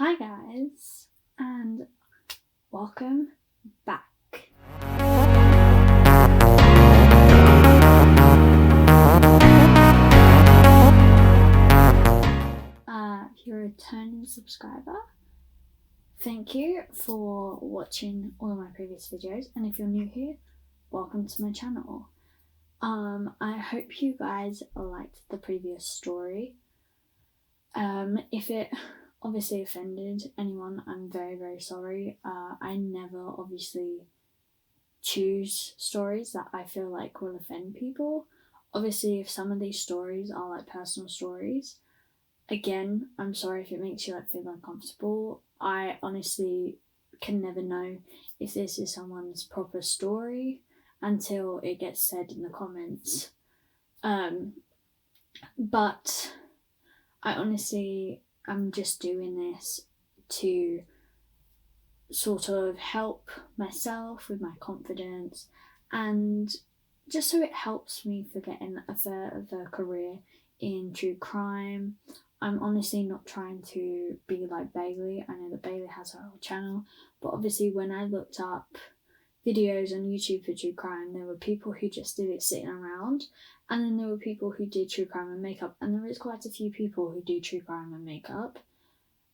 Hi guys, and welcome back. If you're a returning subscriber, thank you for watching all of my previous videos, and if you're new here, welcome to my channel. I hope you guys liked the previous story. If it obviously offended anyone, I'm very, very sorry. I never obviously choose stories that I feel like will offend people. Obviously, if some of these stories are like personal stories, again, I'm sorry if it makes you like feel uncomfortable. I honestly can never know if this is someone's proper story until it gets said in the comments. But I honestly am just doing this to sort of help myself with my confidence, and just so it helps me for getting a further career in true crime. I'm honestly not trying to be like Bailey. I know that Bailey has her own channel, but obviously when I looked up videos on YouTube for true crime, there were people who just did it sitting around, and then there were people who did true crime and makeup, and there is quite a few people who do true crime and makeup.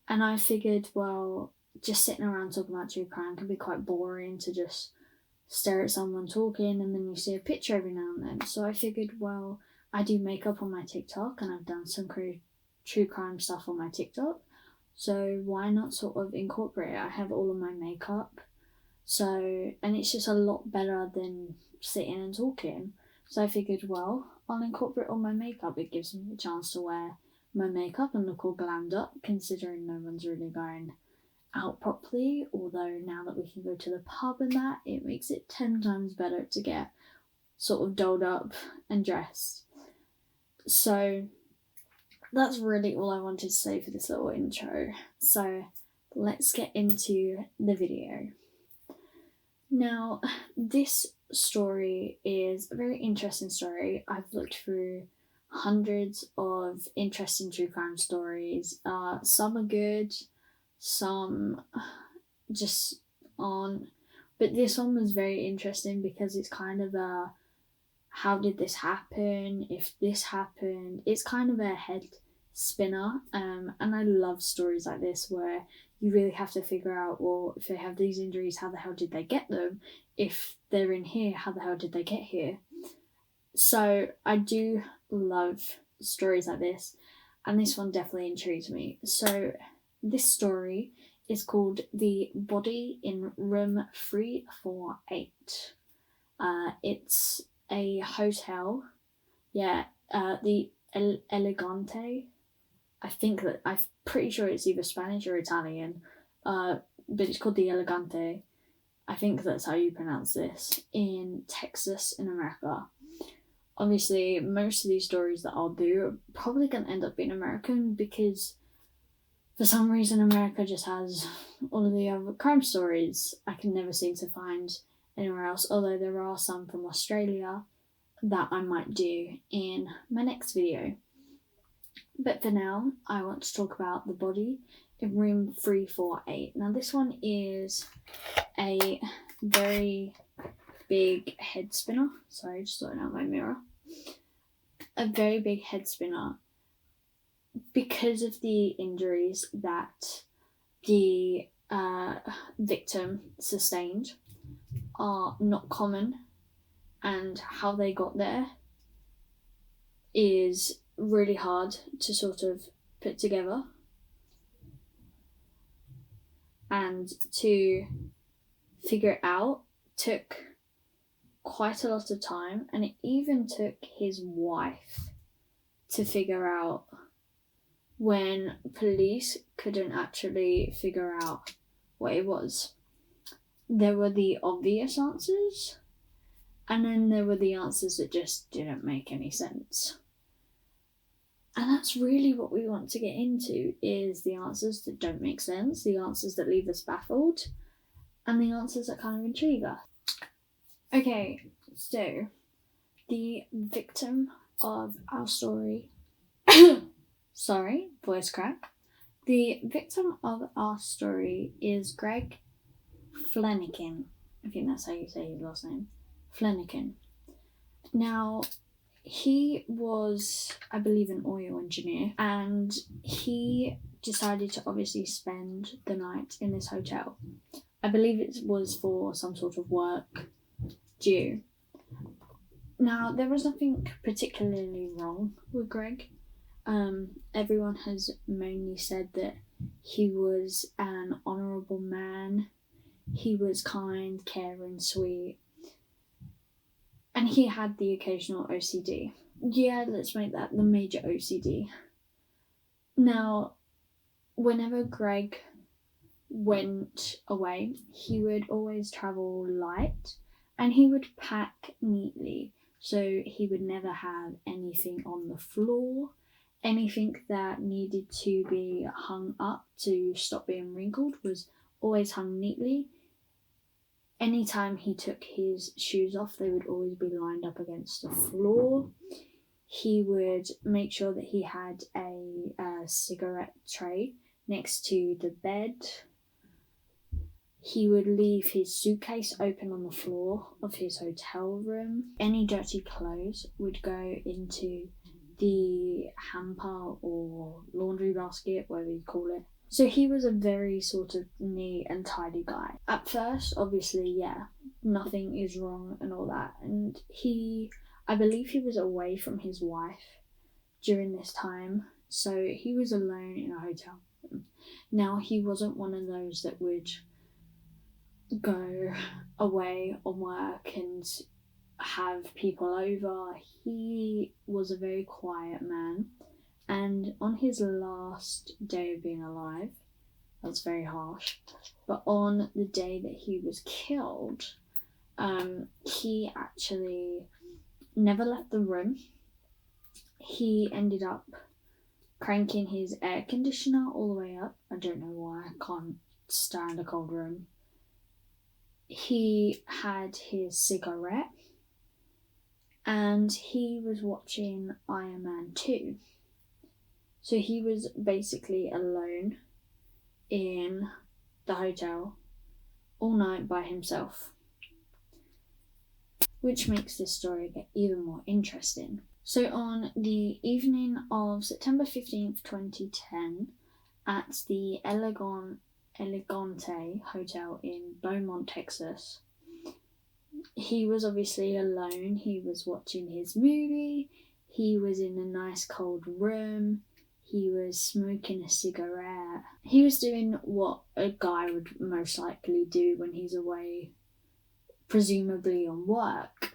And I figured, well, just sitting around talking about true crime can be quite boring to just stare at someone talking and then you see a picture every now and then. So I figured, well, I do makeup on my TikTok and I've done some true crime stuff on my TikTok, so why not sort of incorporate it? I have all of my makeup, so, and it's just a lot better than sitting and talking. So I figured, well, I'll incorporate all my makeup. It gives me a chance to wear my makeup and look all glammed up, considering no one's really going out properly. Although now that we can go to the pub and that, it makes it 10 times better to get sort of dolled up and dressed. So that's really all I wanted to say for this little intro. So let's get into the video. Now, this story is a very interesting story. I've looked through hundreds of interesting true crime stories. Some are good, some just aren't. But this one was very interesting because it's kind of a, how did this happen? If this happened, it's kind of a head spinner. And I love stories like this where you really have to figure out, well, if they have these injuries, how the hell did they get them? If they're in here, how the hell did they get here? So I do love stories like this, and this one definitely intrigues me. So this story is called The Body in Room 348. It's a hotel. The Elegante. I'm pretty sure it's either Spanish or Italian, but it's called the Elegante. I think that's how you pronounce this, in Texas, in America. Obviously, most of these stories that I'll do are probably going to end up being American because for some reason America just has all of the other crime stories I can never seem to find anywhere else, although there are some from Australia that I might do in my next video. But for now, I want to talk about The Body in Room 348. Now, this one is a very big head spinner. Sorry, just sorting out my mirror. A very big head spinner because of the injuries that the victim sustained are not common, and how they got there is really hard to sort of put together, and to figure it out took quite a lot of time, and it even took his wife to figure out when police couldn't actually figure out what it was. There were the obvious answers, and then there were the answers that just didn't make any sense. And that's really what we want to get into, is the answers that don't make sense, the answers that leave us baffled, and the answers that kind of intrigue us. Okay, so the victim of our story, sorry, voice crack, The victim of our story is Greg Flenikin. I think that's how you say his last name. Flenikin. Now, he was, I believe, an oil engineer, and he decided to obviously spend the night in this hotel. I believe it was for some sort of work due. Now, there was nothing particularly wrong with Greg. Everyone has mainly said that he was an honourable man, he was kind, caring, sweet, and he had the occasional OCD. Yeah, let's make that the major OCD. Now, whenever Greg went away, he would always travel light and he would pack neatly, so he would never have anything on the floor. Anything that needed to be hung up to stop being wrinkled was always hung neatly. Anytime he took his shoes off, they would always be lined up against the floor. He would make sure that he had a cigarette tray next to the bed. He would leave his suitcase open on the floor of his hotel room. Any dirty clothes would go into the hamper or laundry basket, whatever you call it. So he was a very sort of neat and tidy guy. At first, obviously, yeah, nothing is wrong and all that. And I believe he was away from his wife during this time. So he was alone in a hotel room. Now, he wasn't one of those that would go away on work and have people over. He was a very quiet man, and on his last day of being alive, that's very harsh, but on the day that he was killed, he actually never left the room. He ended up cranking his air conditioner all the way up. I don't know why, I can't stand a cold room. He had his cigarette, and he was watching Iron Man 2. So he was basically alone in the hotel all night by himself, which makes this story get even more interesting. So on the evening of September 15th, 2010, at the Elegante Hotel in Beaumont, Texas, he was obviously alone. He was watching his movie. He was in a nice cold room. He was smoking a cigarette. He was doing what a guy would most likely do when he's away, presumably on work.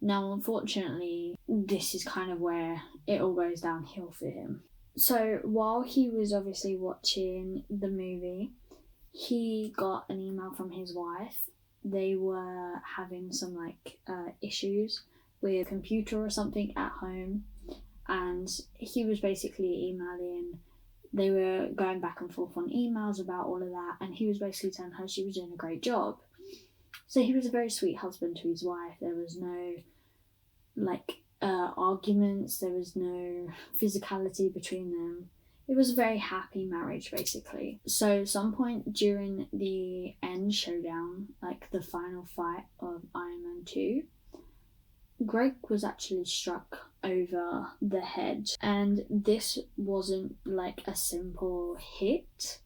Now, unfortunately, this is kind of where it all goes downhill for him. So while he was obviously watching the movie, he got an email from his wife. They were having some issues with a computer or something at home, and he was basically emailing. They were going back and forth on emails about all of that, and he was basically telling her she was doing a great job. So he was a very sweet husband to his wife. There was no arguments, there was no physicality between them. It was a very happy marriage, basically. So some point during the end showdown, the final fight of Iron Man 2, Greg was actually struck over the head. And this wasn't a simple hit.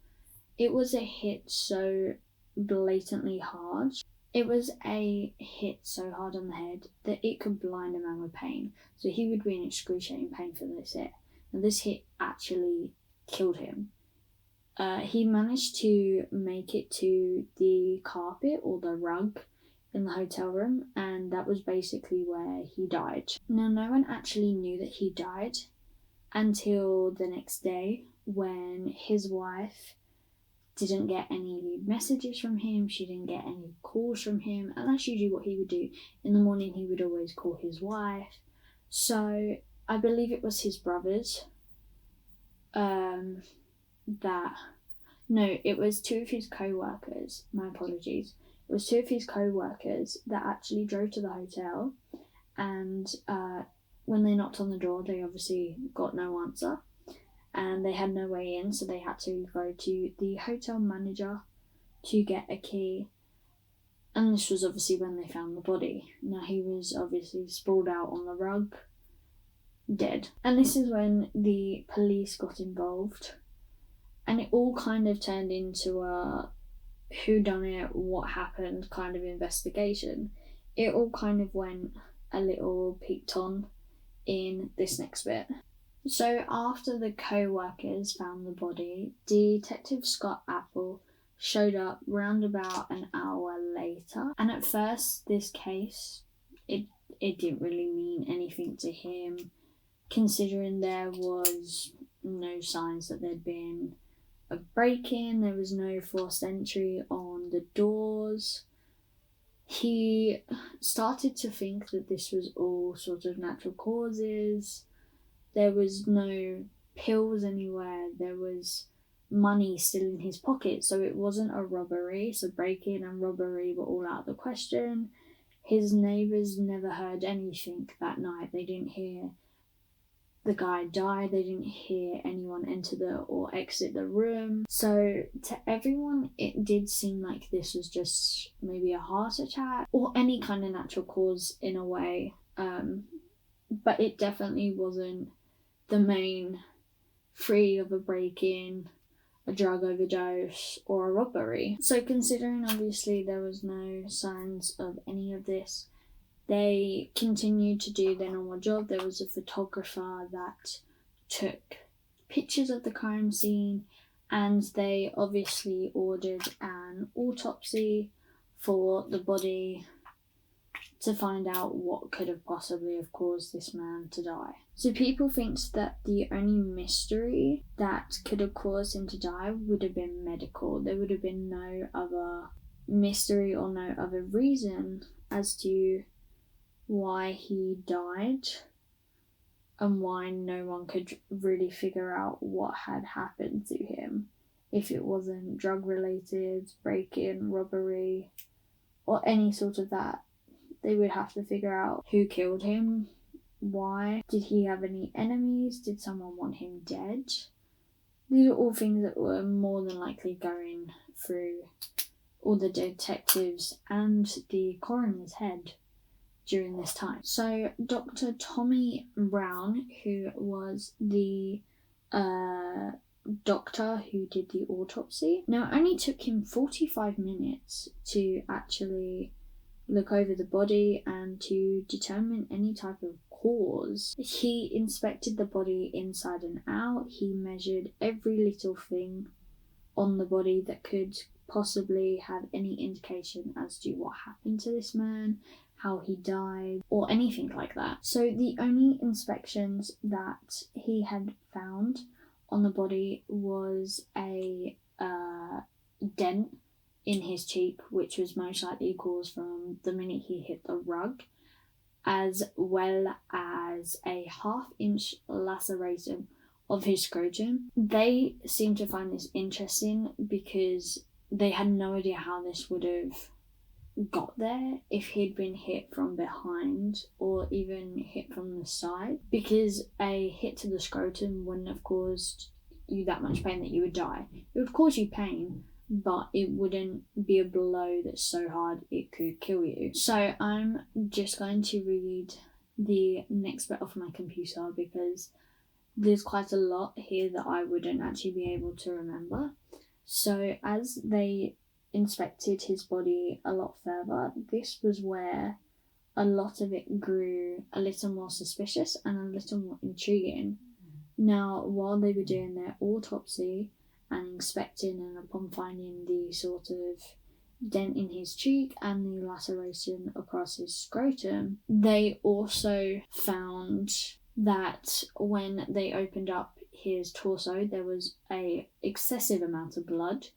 It was a hit so blatantly hard. It was a hit so hard on the head that it could blind a man with pain. So he would be in excruciating pain for this hit. And this hit actually killed him. He managed to make it to the carpet or the rug in the hotel room, and that was basically where he died. Now, no one actually knew that he died until the next day, when his wife didn't get any messages from him, she didn't get any calls from him, and that's usually what he would do. In the morning, he would always call his wife. So I believe it was his brothers it was two of his co-workers, my apologies. It was two of his co-workers that actually drove to the hotel, and when they knocked on the door, they obviously got no answer. and they had no way in, so they had to go to the hotel manager to get a key. And this was obviously when they found the body. Now, he was obviously sprawled out on the rug, dead. And this is when the police got involved, and it all kind of turned into a whodunit, what happened kind of investigation. It all kind of went a little peaked on in this next bit. So after the co-workers found the body, Detective Scott Apple showed up round about an hour later, and at first this case, it didn't really mean anything to him, considering there was no signs that there'd been a break-in, there was no forced entry on the doors. He started to think that this was all sort of natural causes. There was no pills anywhere, there was money still in his pocket, so it wasn't a robbery, so break-in and robbery were all out of the question. His neighbours never heard anything that night. They didn't hear the guy die, they didn't hear anyone enter or exit the room. So to everyone, it did seem like this was just maybe a heart attack or any kind of natural cause in a way, but it definitely wasn't the main three of a break-in, a drug overdose, or a robbery. So considering obviously there was no signs of any of this, they continued to do their normal job. There was a photographer that took pictures of the crime scene, and they obviously ordered an autopsy for the body to find out what could have possibly have caused this man to die. So people think that the only mystery that could have caused him to die would have been medical. There would have been no other mystery or no other reason as to why he died and why no one could really figure out what had happened to him. If it wasn't drug related, break-in, robbery, or any sort of that, they would have to figure out who killed him, why, did he have any enemies, did someone want him dead? These are all things that were more than likely going through all the detectives and the coroner's head during this time. So Dr. Tommy Brown, who was the doctor who did the autopsy, now it only took him 45 minutes to actually look over the body and to determine any type of cause. He inspected the body inside and out. He measured every little thing on the body that could possibly have any indication as to what happened to this man, how he died, or anything like that. So the only inspections that he had found on the body was a dent in his cheek, which was most likely caused from the minute he hit the rug, as well as a 1/2-inch laceration of his scrotum. They seemed to find this interesting because they had no idea how this would have got there if he'd been hit from behind or even hit from the side, because a hit to the scrotum wouldn't have caused you that much pain that you would die. It would cause you pain, but it wouldn't be a blow that's so hard it could kill you. So I'm just going to read the next bit off my computer because there's quite a lot here that I wouldn't actually be able to remember. So as they inspected his body a lot further, this was where a lot of it grew a little more suspicious and a little more intriguing. Now, while they were doing their autopsy and inspecting, and upon finding the sort of dent in his cheek and the laceration across his scrotum, they also found that when they opened up his torso, there was a excessive amount of blood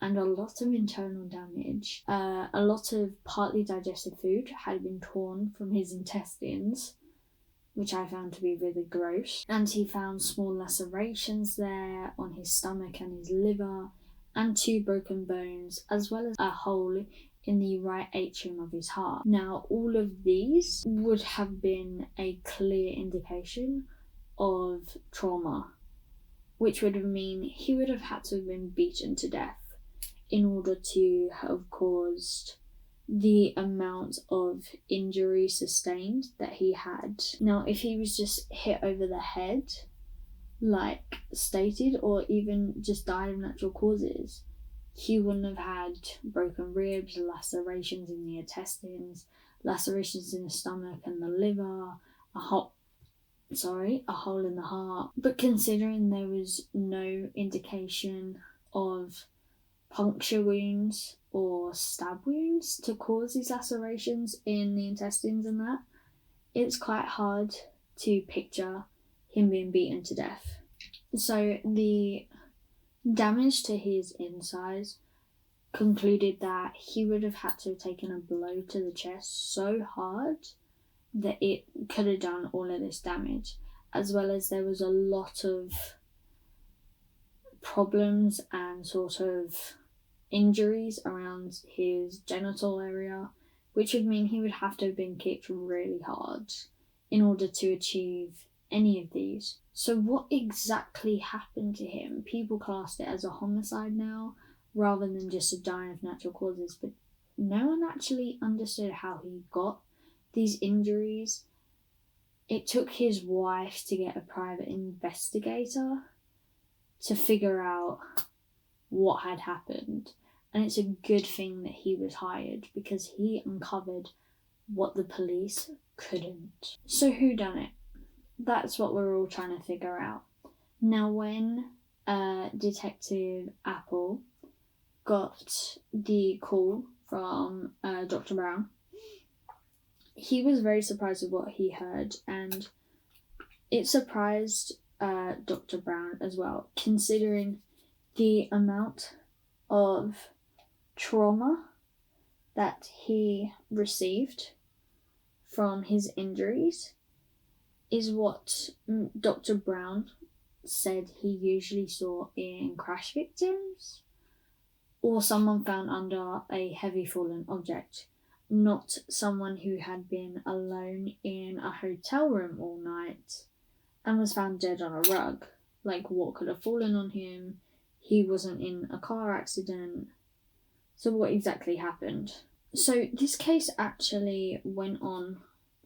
and a lot of internal damage. A lot of partly digested food had been torn from his intestines, which I found to be really gross. And he found small lacerations there on his stomach and his liver, and 2 broken bones, as well as a hole in the right atrium of his heart. Now, all of these would have been a clear indication of trauma. which would mean he would have had to have been beaten to death in order to have caused the amount of injury sustained that he had. Now, if he was just hit over the head, like stated, or even just died of natural causes, he wouldn't have had broken ribs, lacerations in the intestines, lacerations in the stomach and the liver, a hole in the heart. But considering there was no indication of puncture wounds or stab wounds to cause these lacerations in the intestines and that, it's quite hard to picture him being beaten to death. So the damage to his insides concluded that he would have had to have taken a blow to the chest so hard that it could have done all of this damage, as well as there was a lot of problems and sort of injuries around his genital area, which would mean he would have to have been kicked really hard in order to achieve any of these. So what exactly happened to him? People classed it as a homicide now, rather than just a dying of natural causes, but no one actually understood how he got these injuries. It took his wife to get a private investigator to figure out what had happened. And it's a good thing that he was hired, because he uncovered what the police couldn't. So who done it? That's what we're all trying to figure out. Now, when Detective Apple got the call from Dr. Brown, he was very surprised with what he heard, and it surprised Dr. Brown as well, considering the amount of trauma that he received from his injuries is what Dr. Brown said he usually saw in crash victims or someone found under a heavy fallen object, not someone who had been alone in a hotel room all night and was found dead on a rug. Like, what could have fallen on him? He wasn't in a car accident. So what exactly happened? So this case actually went on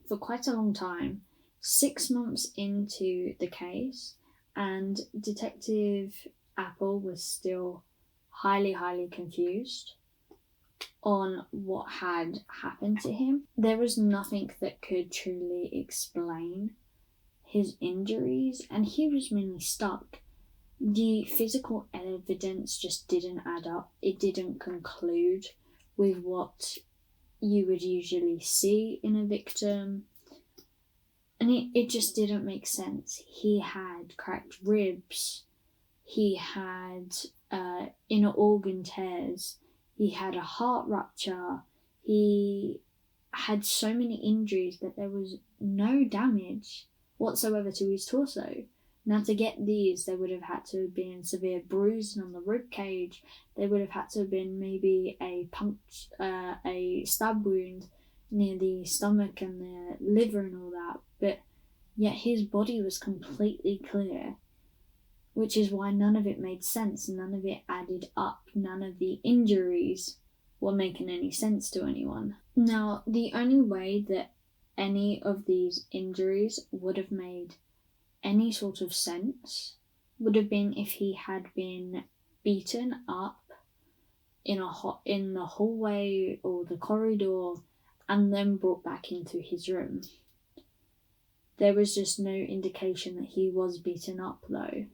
for quite a long time, 6 months into the case, and Detective Apple was still highly confused on what had happened to him. There was nothing that could truly explain his injuries, and he was mainly stuck. The physical evidence just didn't add up. It didn't conclude with what you would usually see in a victim, and it just didn't make sense. He had cracked ribs, he had inner organ tears, he had a heart rupture, he had so many injuries that there was no damage whatsoever to his torso. Now, to get these, there would have had to have been severe bruising on the rib cage. There would have had to have been maybe a stab wound near the stomach and the liver and all that. But yet his body was completely clear, which is why none of it made sense. None of it added up. None of the injuries were making any sense to anyone. Now, the only way that any of these injuries would have made any sort of sense would have been if he had been beaten up in the hallway or the corridor and then brought back into his room. There was just no indication that he was beaten up, though,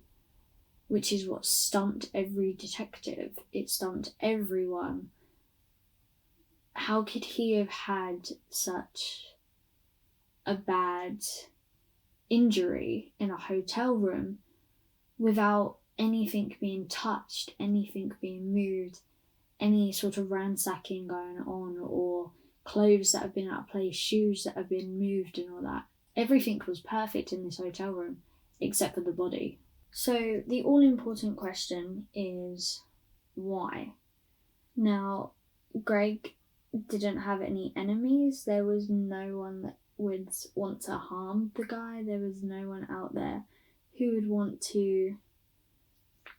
which is what stumped every detective. It stumped everyone. How could he have had such a bad injury in a hotel room without anything being touched, anything being moved, any sort of ransacking going on, or clothes that have been out of place, shoes that have been moved and all that? Everything was perfect in this hotel room except for the body. So the all-important question is why? Now, Greg didn't have any enemies. There was no one that would want to harm the guy. There was no one out there who would want to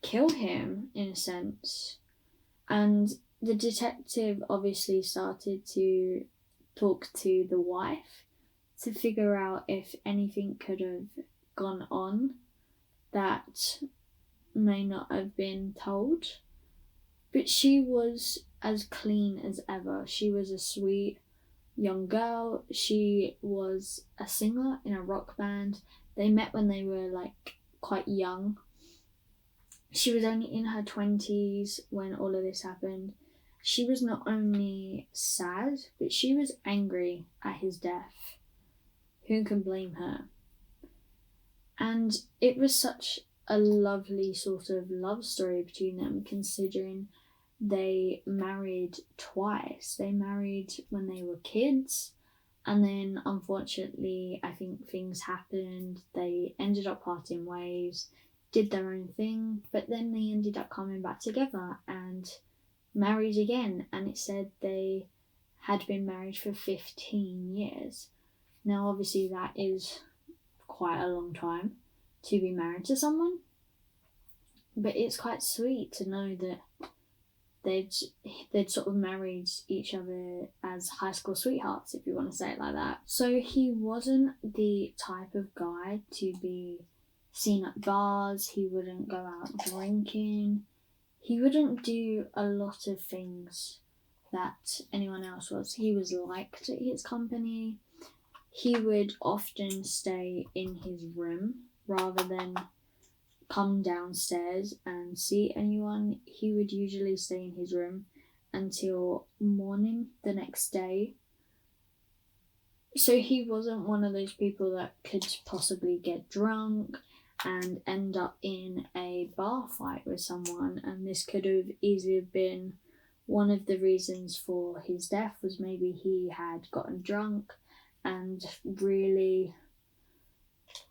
kill him in a sense. And the detective obviously started to talk to the wife to figure out if anything could have gone on that may not have been told. But she was as clean as ever. She was a sweet young girl. She was a singer in a rock band. They met when they were like quite young. She was only in her 20s when all of this happened. She was not only sad, but she was angry at his death. Who can blame her? And it was such a lovely sort of love story between them, considering they married twice. They married when they were kids, and then unfortunately I think things happened. They ended up parting ways, did their own thing, but then they ended up coming back together and married again, and it said they had been married for 15 years. Now obviously that is quite a long time to be married to someone, but it's quite sweet to know that they'd sort of married each other as high school sweethearts, if you want to say it like that. So he wasn't the type of guy to be seen at bars. He wouldn't go out drinking. He wouldn't do a lot of things that anyone else was. He was liked at his company. He would often stay in his room rather than come downstairs and see anyone. He would usually stay in his room until morning the next day. So he wasn't one of those people that could possibly get drunk and end up in a bar fight with someone, and this could have easily been one of the reasons for his death. Was maybe he had gotten drunk and really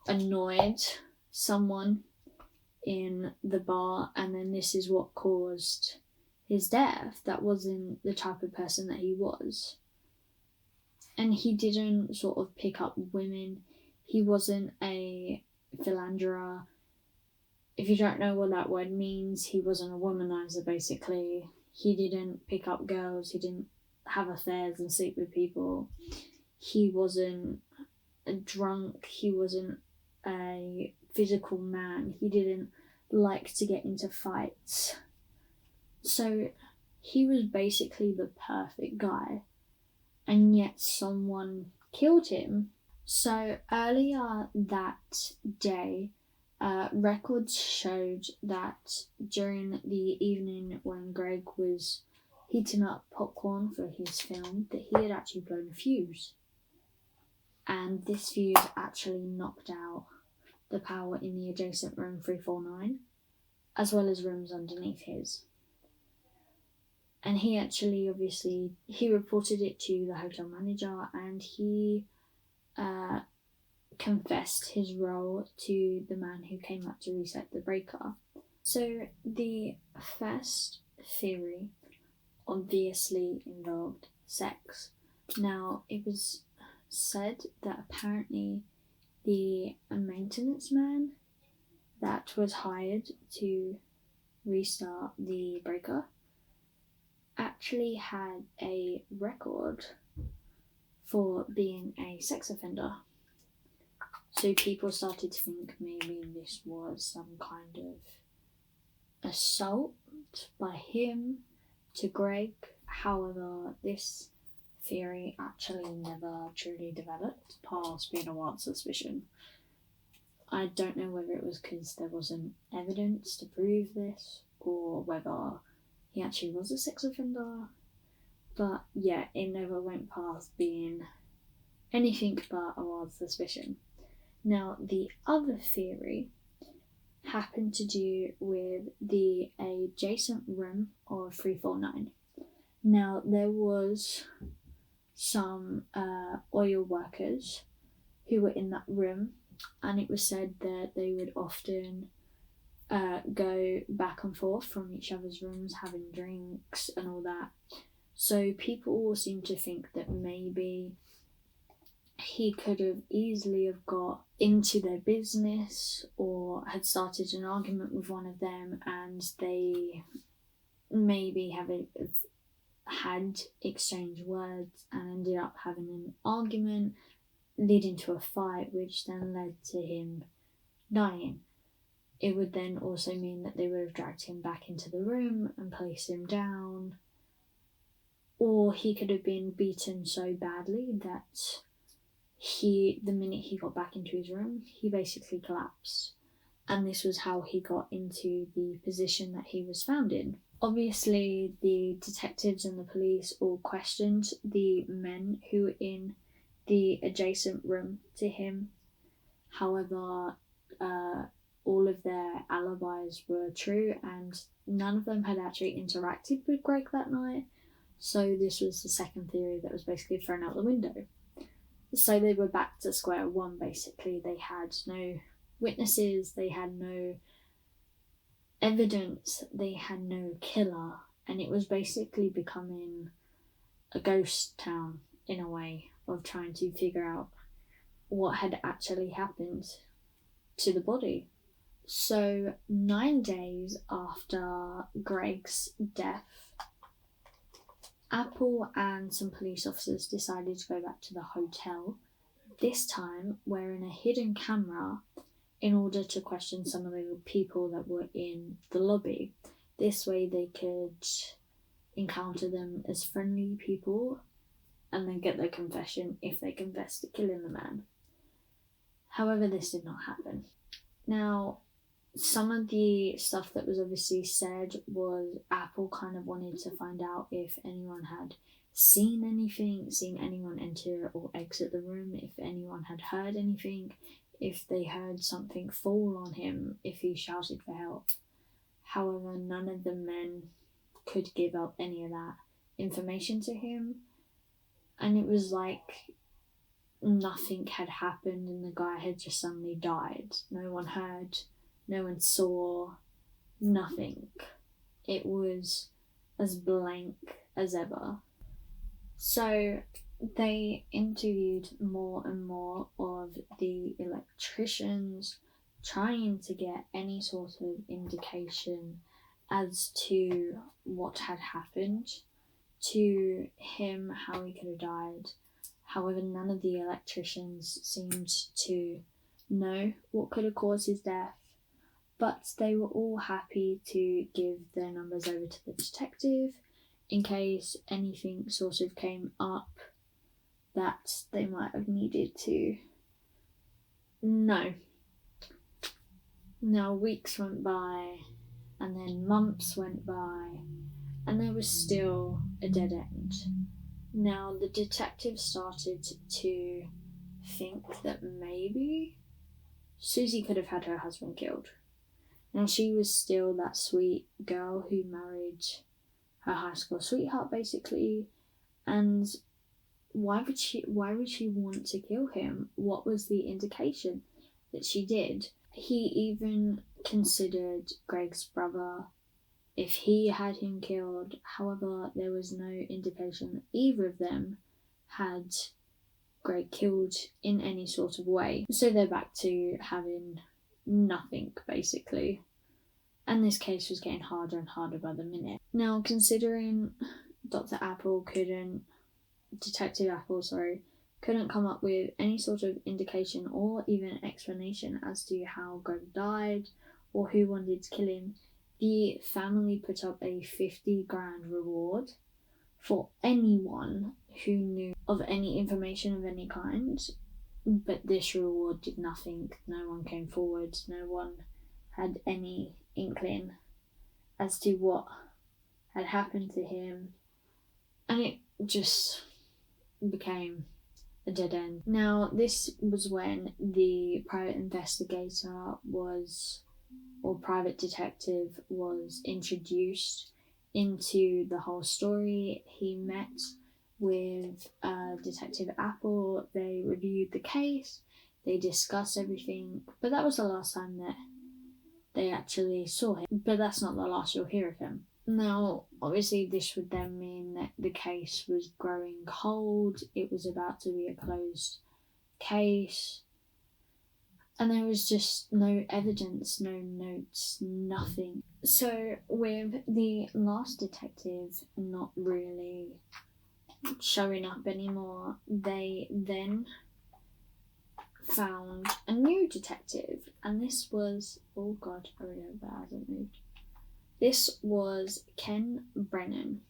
annoyed someone in the bar, and then this is what caused his death. That wasn't the type of person that he was. And he didn't sort of pick up women. He wasn't a philanderer. If you don't know what that word means, he wasn't a womanizer, basically. He didn't pick up girls. He didn't have affairs and sleep with people. He wasn't a drunk. He wasn't a physical man. He didn't like to get into fights. So he was basically the perfect guy, and yet someone killed him. So earlier that day, records showed that during the evening when Greg was heating up popcorn for his film, that he had actually blown a fuse. And this fuse actually knocked out the power in the adjacent room 349, as well as rooms underneath his. And he actually, obviously, he reported it to the hotel manager, and he confessed his role to the man who came up to reset the breaker. So the first theory obviously involved sex. Now, it was said that apparently the maintenance man that was hired to restart the breaker actually had a record for being a sex offender. So people started to think maybe this was some kind of assault by him to Greg. However, this theory actually never truly developed past being a wild suspicion. I don't know whether it was because there wasn't evidence to prove this, or whether he actually was a sex offender. But yeah, it never went past being anything but a wild suspicion. Now, the other theory happened to do with the adjacent room of 349. Now, there was some oil workers who were in that room, and it was said that they would often go back and forth from each other's rooms, having drinks and all that. So people all seem to think that maybe he could have easily have got into their business or had started an argument with one of them, and they maybe had exchanged words and ended up having an argument leading to a fight, which then led to him dying. It would then also mean that they would have dragged him back into the room and placed him down, or he could have been beaten so badly that the minute he got back into his room, he basically collapsed. And this was how he got into the position that he was found in. Obviously, the detectives and the police all questioned the men who were in the adjacent room to him. However, all of their alibis were true, and none of them had actually interacted with Greg that night. So this was the second theory that was basically thrown out the window. So they were back to square one, basically. They had no witnesses, they had no evidence, they had no killer, and it was basically becoming a ghost town in a way of trying to figure out what had actually happened to the body. So 9 days after Greg's death, Apple and some police officers decided to go back to the hotel, this time wearing a hidden camera in order to question some of the people that were in the lobby. This way they could encounter them as friendly people and then get their confession if they confessed to killing the man. However, this did not happen. Now, some of the stuff that was obviously said was Apple kind of wanted to find out if anyone had seen anything, seen anyone enter or exit the room, if anyone had heard anything, if they heard something fall on him, if he shouted for help. However, none of the men could give up any of that information to him, and it was like nothing had happened and the guy had just suddenly died. No one heard, no one saw, nothing. It was as blank as ever. So they interviewed more and more of the electricians, trying to get any sort of indication as to what had happened to him, how he could have died. However, none of the electricians seemed to know what could have caused his death, but they were all happy to give their numbers over to the detective in case anything sort of came up that they might have needed to know. Now, weeks went by, and then months went by, and there was still a dead end. Now, the detective started to think that maybe Susie could have had her husband killed. Now, she was still that sweet girl who married her high school sweetheart, basically, and why would she want to kill him? What was the indication that she did? He even considered Greg's brother if he had him killed. However, there was no indication that either of them had Greg killed in any sort of way. So they're back to having nothing, basically. And this case was getting harder and harder by the minute. Now, considering Detective Apple couldn't come up with any sort of indication or even explanation as to how Greg died or who wanted to kill him, the family put up a 50 grand reward for anyone who knew of any information of any kind, but this reward did nothing. No one came forward, no one had any inkling as to what had happened to him, and it just became a dead end. Now, this was when the private detective was introduced into the whole story. He met with Detective Apple, they reviewed the case, they discussed everything, but that was the last time that they actually saw him. But that's not the last you'll hear of him. Now, obviously, this would then mean that the case was growing cold. It was about to be a closed case, and there was just no evidence, no notes, nothing. So with the last detective not really showing up anymore, they then found a new detective, and this was, oh god, I remember that hasn't moved. This was Ken Brennan.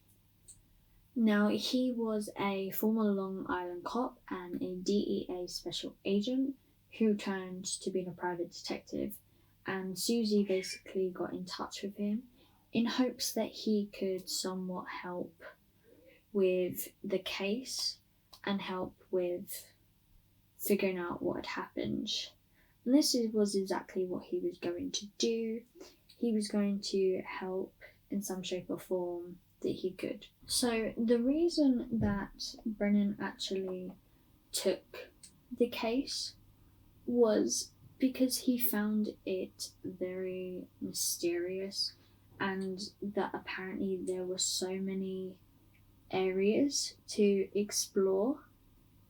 Now, he was a former Long Island cop and a DEA special agent who turned to being a private detective, and Susie basically got in touch with him in hopes that he could somewhat help with the case and help with figuring out what had happened. And this was exactly what he was going to do. He was going to help in some shape or form that he could. So the reason that Brennan actually took the case was because he found it very mysterious, and that apparently there were so many areas to explore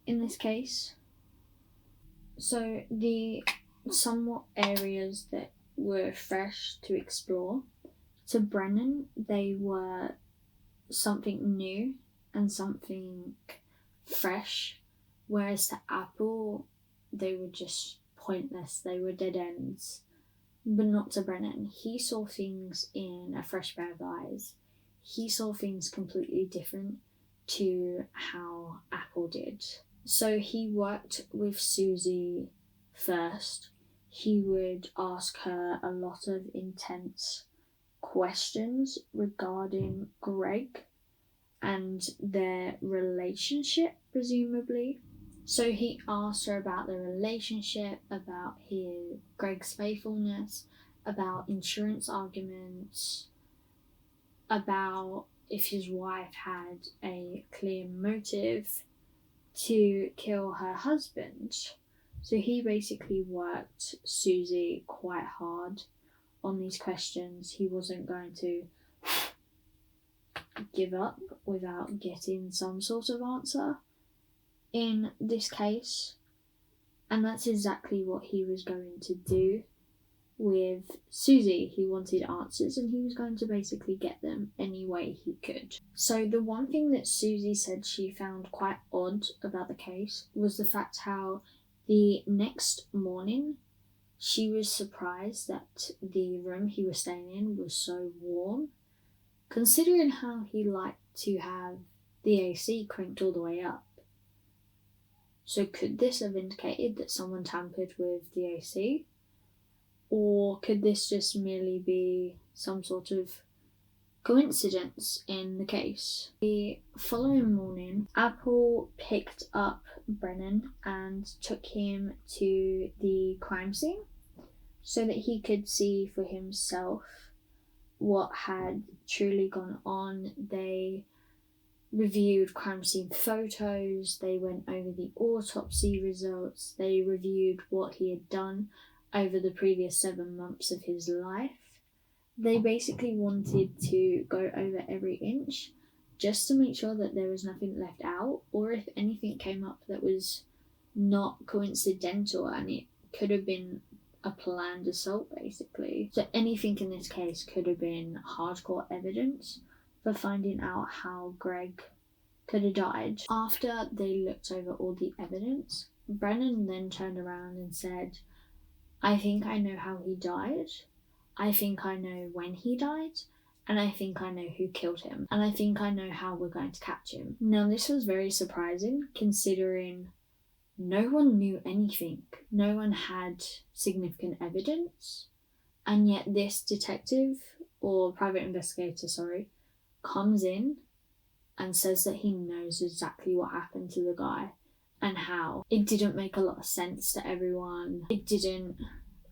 in this case. So the somewhat areas that were fresh to explore, to Brennan, they were something new and something fresh, whereas to Apple, they were just pointless, they were dead ends. But not to Brennan. He saw things in a fresh pair of eyes. He saw things completely different to how Apple did. So he worked with Susie first. He would ask her a lot of intense questions regarding Greg and their relationship, presumably. So he asked her about the relationship, about Greg's faithfulness, about insurance arguments, about if his wife had a clear motive to kill her husband. So he basically worked Susie quite hard on these questions. He wasn't going to give up without getting some sort of answer in this case. And that's exactly what he was going to do with Susie. He wanted answers, and he was going to basically get them any way he could. So the one thing that Susie said she found quite odd about the case was the fact how the next morning she was surprised that the room he was staying in was so warm, considering how he liked to have the AC cranked all the way up. So could this have indicated that someone tampered with the AC? Or could this just merely be some sort of coincidence in the case? The following morning, Apple picked up Brennan and took him to the crime scene so that he could see for himself what had truly gone on. They reviewed crime scene photos, they went over the autopsy results, they reviewed what he had done over the previous 7 months of his life. They basically wanted to go over every inch just to make sure that there was nothing left out, or if anything came up that was not coincidental and it could have been a planned assault, basically. So anything in this case could have been hardcore evidence for finding out how Greg could have died. After they looked over all the evidence, Brennan then turned around and said, "I think I know how he died, I think I know when he died, and I think I know who killed him, and I think I know how we're going to catch him." Now this was very surprising, considering no one knew anything. No one had significant evidence, and yet this detective, or private investigator, comes in and says that he knows exactly what happened to the guy and how. It didn't make a lot of sense to everyone. It didn't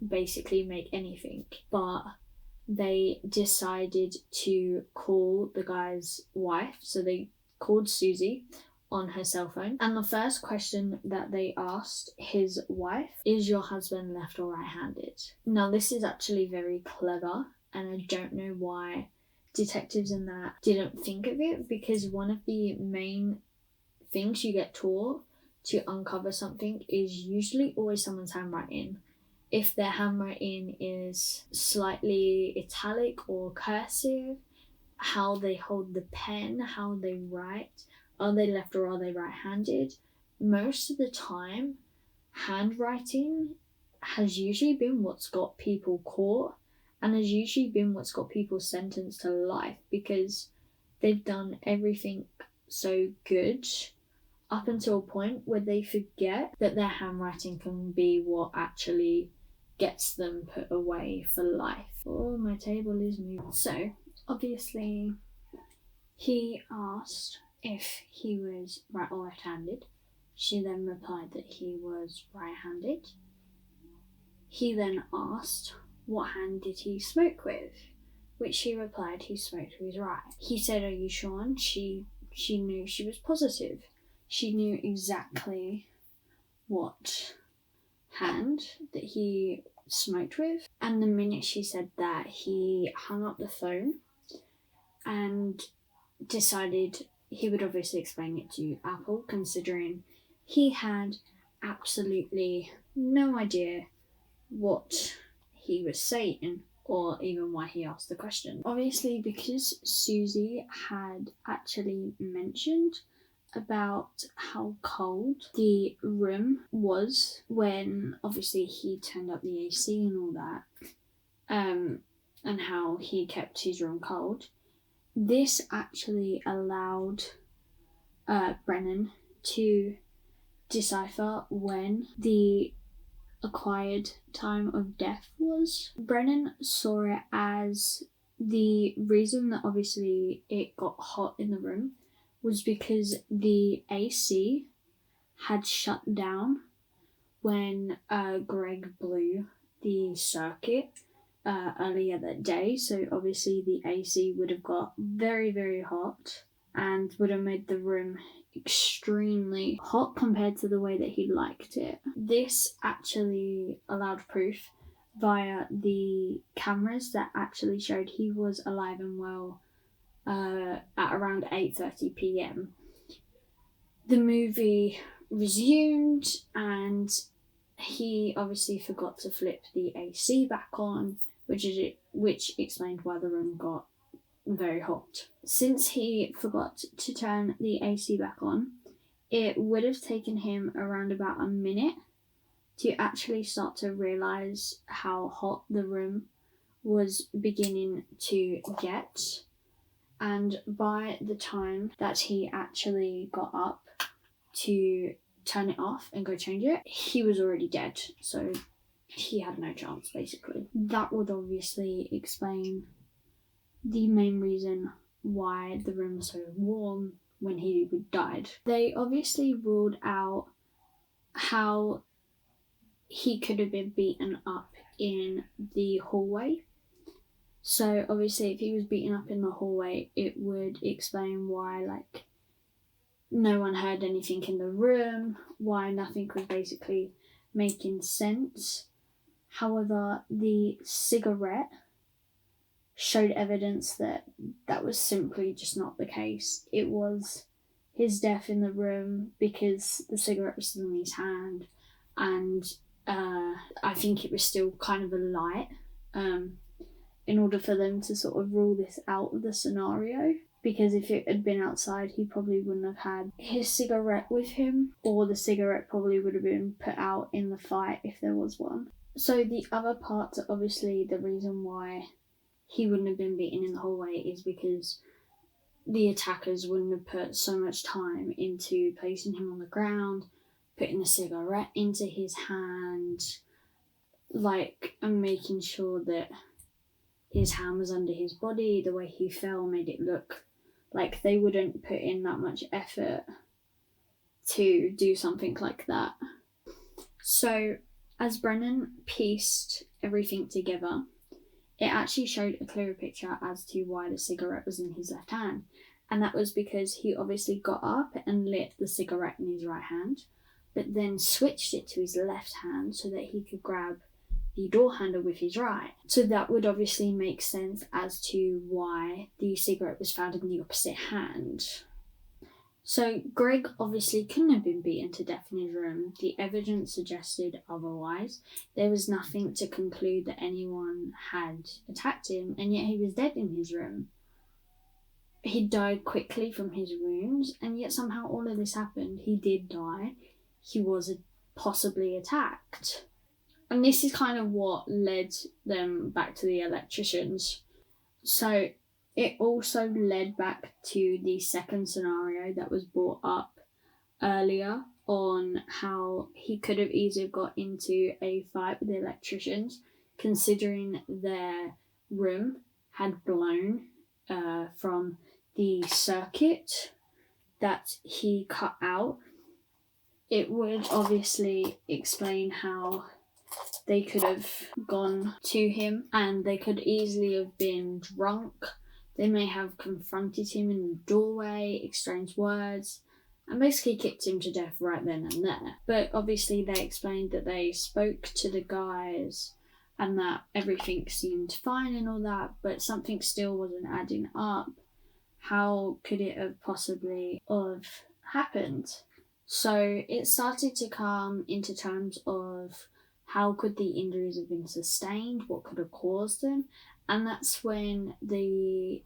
basically make anything, but they decided to call the guy's wife. So they called Susie on her cell phone, and the first question that they asked his wife, "Is your husband left or right-handed?" Now this is actually very clever, and I don't know why detectives in that didn't think of it, because one of the main things you get taught to uncover something is usually always someone's handwriting. If their handwriting is slightly italic or cursive, how they hold the pen, how they write, are they left or are they right-handed? Most of the time, handwriting has usually been what's got people caught and has usually been what's got people sentenced to life, because they've done everything so good up until a point where they forget that their handwriting can be what actually gets them put away for life. Oh, my table is moving. So, obviously, he asked if he was right or left-handed. She then replied that he was right-handed. He then asked what hand did he smoke with, which she replied he smoked with his right. He said, "Are you sure?" And she knew, she was positive. She knew exactly what hand that he smoked with. And the minute she said that, he hung up the phone and decided he would obviously explain it to Apple, considering he had absolutely no idea what he was saying or even why he asked the question. Obviously, because Susie had actually mentioned about how cold the room was when obviously he turned up the AC and all that, and how he kept his room cold, this actually allowed Brennan to decipher when the acquired time of death was. Brennan saw it as the reason that obviously it got hot in the room was because the AC had shut down when Greg blew the circuit earlier that day. So obviously the AC would have got very, very hot and would have made the room extremely hot compared to the way that he liked it. This actually allowed proof via the cameras that actually showed he was alive and well at around 8:30 p.m. The movie resumed and he obviously forgot to flip the AC back on, which explained why the room got very hot. Since he forgot to turn the AC back on, it would have taken him around about a minute to actually start to realise how hot the room was beginning to get. And by the time that he actually got up to turn it off and go change it, he was already dead. So he had no chance, basically. That would obviously explain the main reason why the room was so warm when he died. They obviously ruled out how he could have been beaten up in the hallway. So obviously if he was beaten up in the hallway, it would explain why no one heard anything in the room, why nothing was basically making sense. However, the cigarette showed evidence that that was simply just not the case. It was his death in the room because the cigarette was still in his hand, and I think it was still kind of a light in order for them to sort of rule this out of the scenario, because if it had been outside he probably wouldn't have had his cigarette with him, or the cigarette probably would have been put out in the fight if there was one. So the other part, obviously the reason why he wouldn't have been beaten in the hallway is because the attackers wouldn't have put so much time into placing him on the ground, putting a cigarette into his hand, and making sure that his hand was under his body. The way he fell made it look like they wouldn't put in that much effort to do something like that. So as Brennan pieced everything together, it actually showed a clearer picture as to why the cigarette was in his left hand. And that was because he obviously got up and lit the cigarette in his right hand, but then switched it to his left hand so that he could grab the door handle with his right. So that would obviously make sense as to why the cigarette was found in the opposite hand. So Greg obviously couldn't have been beaten to death in his room. The evidence suggested otherwise. There was nothing to conclude that anyone had attacked him, and yet he was dead in his room. He died quickly from his wounds, and yet somehow all of this happened. He did die. He was possibly attacked. And this is kind of what led them back to the electricians. So it also led back to the second scenario that was brought up earlier on how he could have easily got into a fight with the electricians, considering their room had blown from the circuit that he cut out. It would obviously explain how they could have gone to him, and they could easily have been drunk. They may have confronted him in the doorway, exchanged words, and basically kicked him to death right then and there. But obviously they explained that they spoke to the guys and that everything seemed fine and all that, but something still wasn't adding up. How could it have possibly have happened? So it started to come into terms of how could the injuries have been sustained, what could have caused them, and that's when the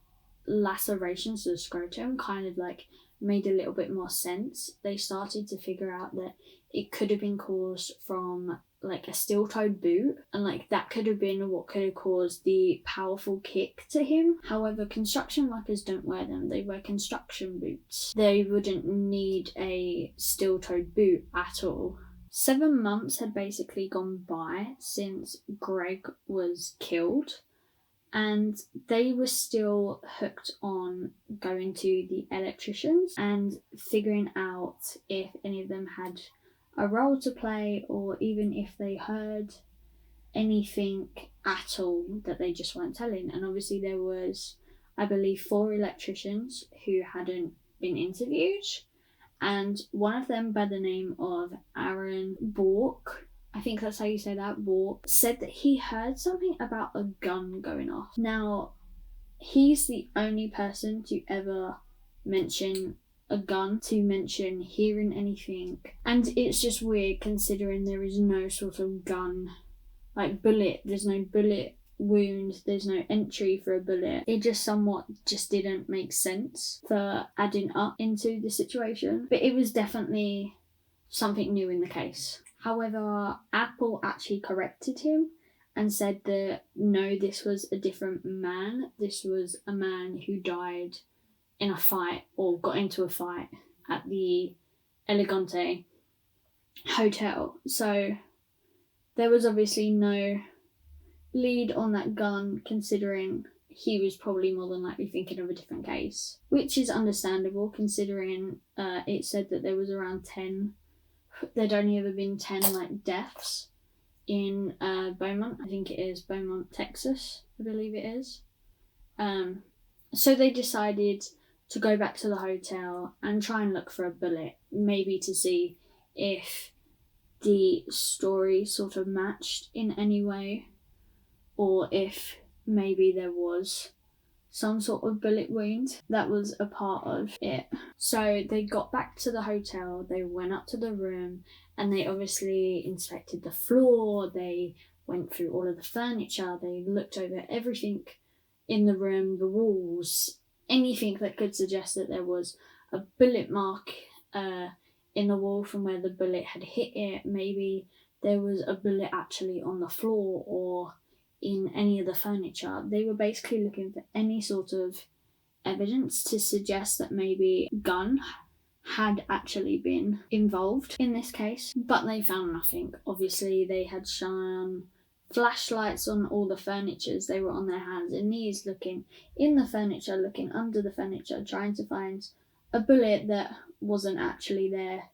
lacerations to the scrotum kind of like made a little bit more sense. They started to figure out that it could have been caused from like a steel-toed boot, and like that could have been what could have caused the powerful kick to him. However, construction workers don't wear them. They wear construction boots. They wouldn't need a steel-toed boot at all. 7 months had basically gone by since Greg was killed, and they were still hooked on going to the electricians and figuring out if any of them had a role to play, or even if they heard anything at all that they just weren't telling. And obviously there was, I believe, 4 electricians who hadn't been interviewed, and one of them, by the name of Aaron Bork, I think that's how you say that, Bork, said that he heard something about a gun going off. Now, he's the only person to ever mention a gun, to mention hearing anything, and it's just weird considering there is no sort of gun, like bullet, there's no bullet wound, there's no entry for a bullet. It just didn't make sense for adding up into the situation, but it was definitely something new in the case. However, Apple actually corrected him and said that no, this was a different man. This was a man who died in a fight, or got into a fight at the Elegante hotel. So there was obviously no lead on that gun, considering he was probably more than likely thinking of a different case, which is understandable considering it said that there was around 10, there'd only ever been 10 like deaths in Beaumont. I think it is Beaumont, Texas, I believe it is. So they decided to go back to the hotel and try and look for a bullet, maybe to see if the story sort of matched in any way, or if maybe there was some sort of bullet wound that was a part of it. So they got back to the hotel, they went up to the room, and they obviously inspected the floor, they went through all of the furniture, they looked over everything in the room, the walls, anything that could suggest that there was a bullet mark in the wall from where the bullet had hit it. Maybe there was a bullet actually on the floor or in any of the furniture. They were basically looking for any sort of evidence to suggest that maybe a gun had actually been involved in this case, but they found nothing. Obviously they had shone flashlights on all the furnitures. They were on their hands and knees looking in the furniture, looking under the furniture, trying to find a bullet that wasn't actually there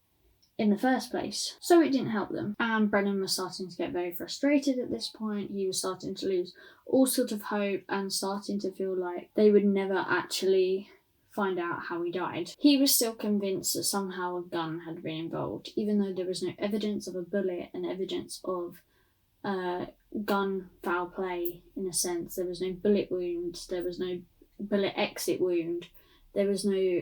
in the first place. So it didn't help them. And Brennan was starting to get very frustrated at this point. He was starting to lose all sort of hope and starting to feel like they would never actually find out how he died. He was still convinced that somehow a gun had been involved, even though there was no evidence of a bullet and evidence of gun foul play in a sense. There was no bullet wound, there was no bullet exit wound, There was no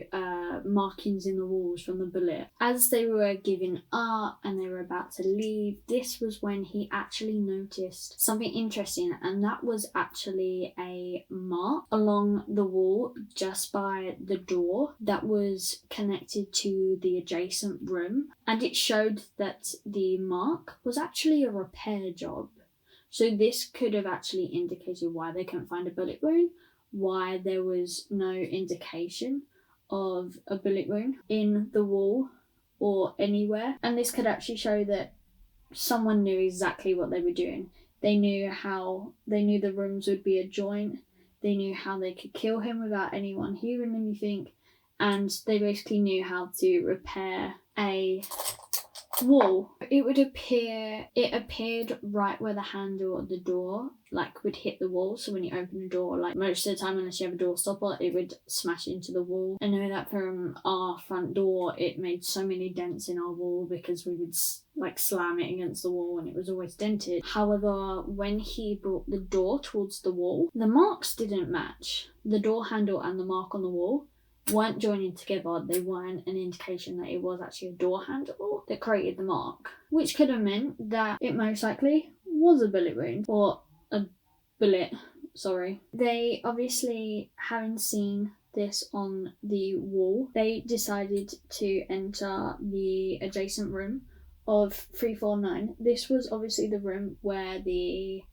markings in the walls from the bullet. As they were giving up and they were about to leave, this was when he actually noticed something interesting, and that was actually a mark along the wall just by the door that was connected to the adjacent room, and it showed that the mark was actually a repair job. So this could have actually indicated why they couldn't find a bullet wound, why there was no indication of a bullet wound in the wall or anywhere. And this could actually show that someone knew exactly what they were doing. They knew the rooms would be a joint. They knew how they could kill him without anyone hearing anything. And they basically knew how to repair a wall. It appeared right where the handle of the door would hit the wall. So when you open the door, most of the time, unless you have a door stopper, it would smash into the wall. I know that from our front door, it made so many dents in our wall because we would slam it against the wall and it was always dented. However, when he brought the door towards the wall, the marks didn't match. The door handle and the mark on the wall weren't joining together. They weren't an indication that it was actually a door handle that created the mark, which could have meant that it most likely was a bullet wound, or a bullet, sorry. They obviously, having seen this on the wall, they decided to enter the adjacent room of 349. This was obviously the room where the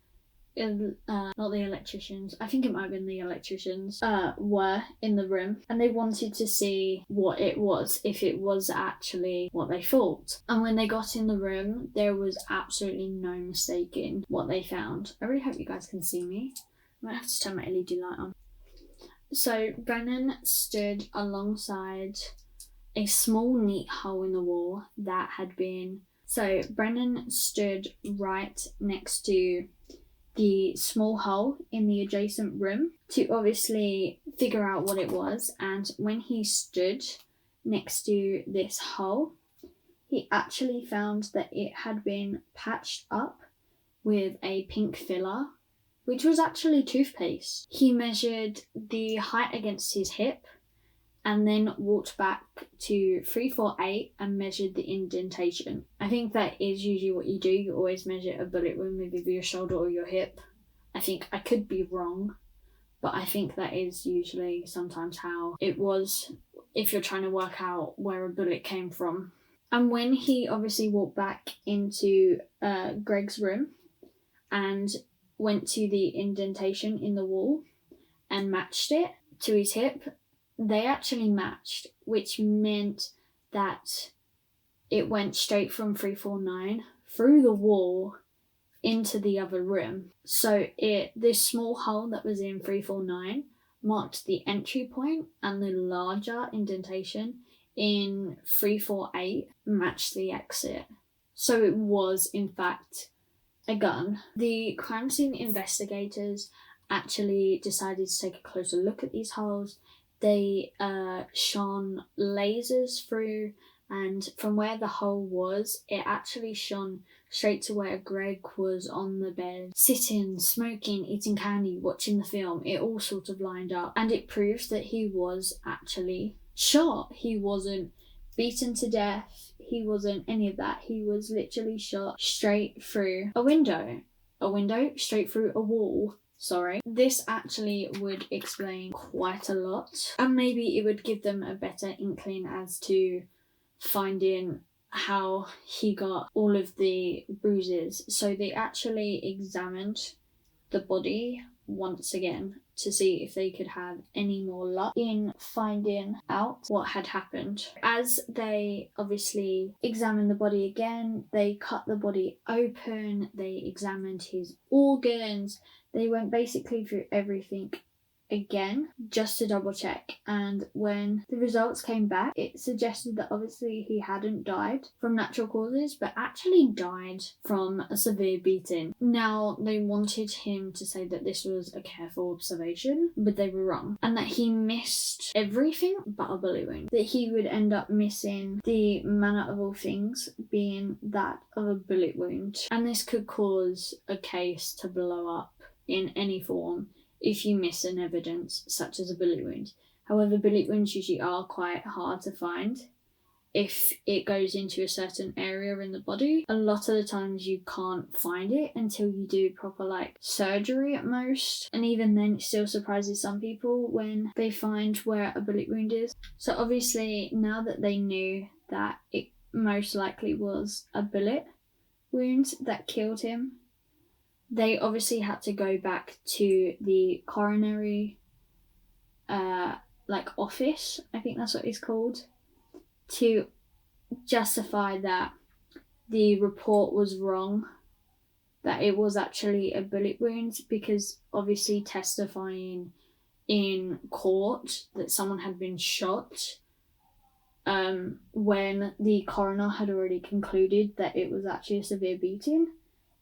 not the electricians, I think it might have been the electricians, were in the room, and they wanted to see what it was, if it was actually what they thought. And when they got in the room, there was absolutely no mistaking what they found. I really hope you guys can see me. I might have to turn my LED light on. So Brennan stood alongside a small neat hole in the wall that had been... So Brennan stood right next to the small hole in the adjacent room to obviously figure out what it was. And when he stood next to this hole, he actually found that it had been patched up with a pink filler, which was actually toothpaste. He measured the height against his hip and then walked back to 348 and measured the indentation. I think that is usually what you do. You always measure a bullet wound with either your shoulder or your hip. I think I could be wrong, but I think that is usually sometimes how it was if you're trying to work out where a bullet came from. And when he obviously walked back into Greg's room and went to the indentation in the wall and matched it to his hip, they actually matched, which meant that it went straight from 349 through the wall into the other room. So this small hole that was in 349 marked the entry point, and the larger indentation in 348 matched the exit. So it was, in fact, a gun. The crime scene investigators actually decided to take a closer look at these holes. They shone lasers through, and from where the hole was, it actually shone straight to where Greg was on the bed, sitting, smoking, eating candy, watching the film. It all sort of lined up, and it proves that he was actually shot. He wasn't beaten to death. He wasn't any of that. He was literally shot straight through a window, straight through a wall. Sorry. This actually would explain quite a lot, and maybe it would give them a better inkling as to finding how he got all of the bruises. So they actually examined the body once again to see if they could have any more luck in finding out what had happened. As they obviously examined the body again, they cut the body open, they examined his organs, they went basically through everything again just to double check, and when the results came back, it suggested that obviously he hadn't died from natural causes but actually died from a severe beating. Now, they wanted him to say that this was a careful observation, but they were wrong, and that he missed everything but a bullet wound, that he would end up missing the manner of all things being that of a bullet wound, and this could cause a case to blow up in any form if you miss an evidence such as a bullet wound. However, bullet wounds usually are quite hard to find if it goes into a certain area in the body. A lot of the times you can't find it until you do proper like surgery at most, and even then it still surprises some people when they find where a bullet wound is. So obviously now that they knew that it most likely was a bullet wound that killed him, they obviously had to go back to the coronary office, I think that's what it's called, to justify that the report was wrong, that it was actually a bullet wound, because obviously testifying in court that someone had been shot when the coroner had already concluded that it was actually a severe beating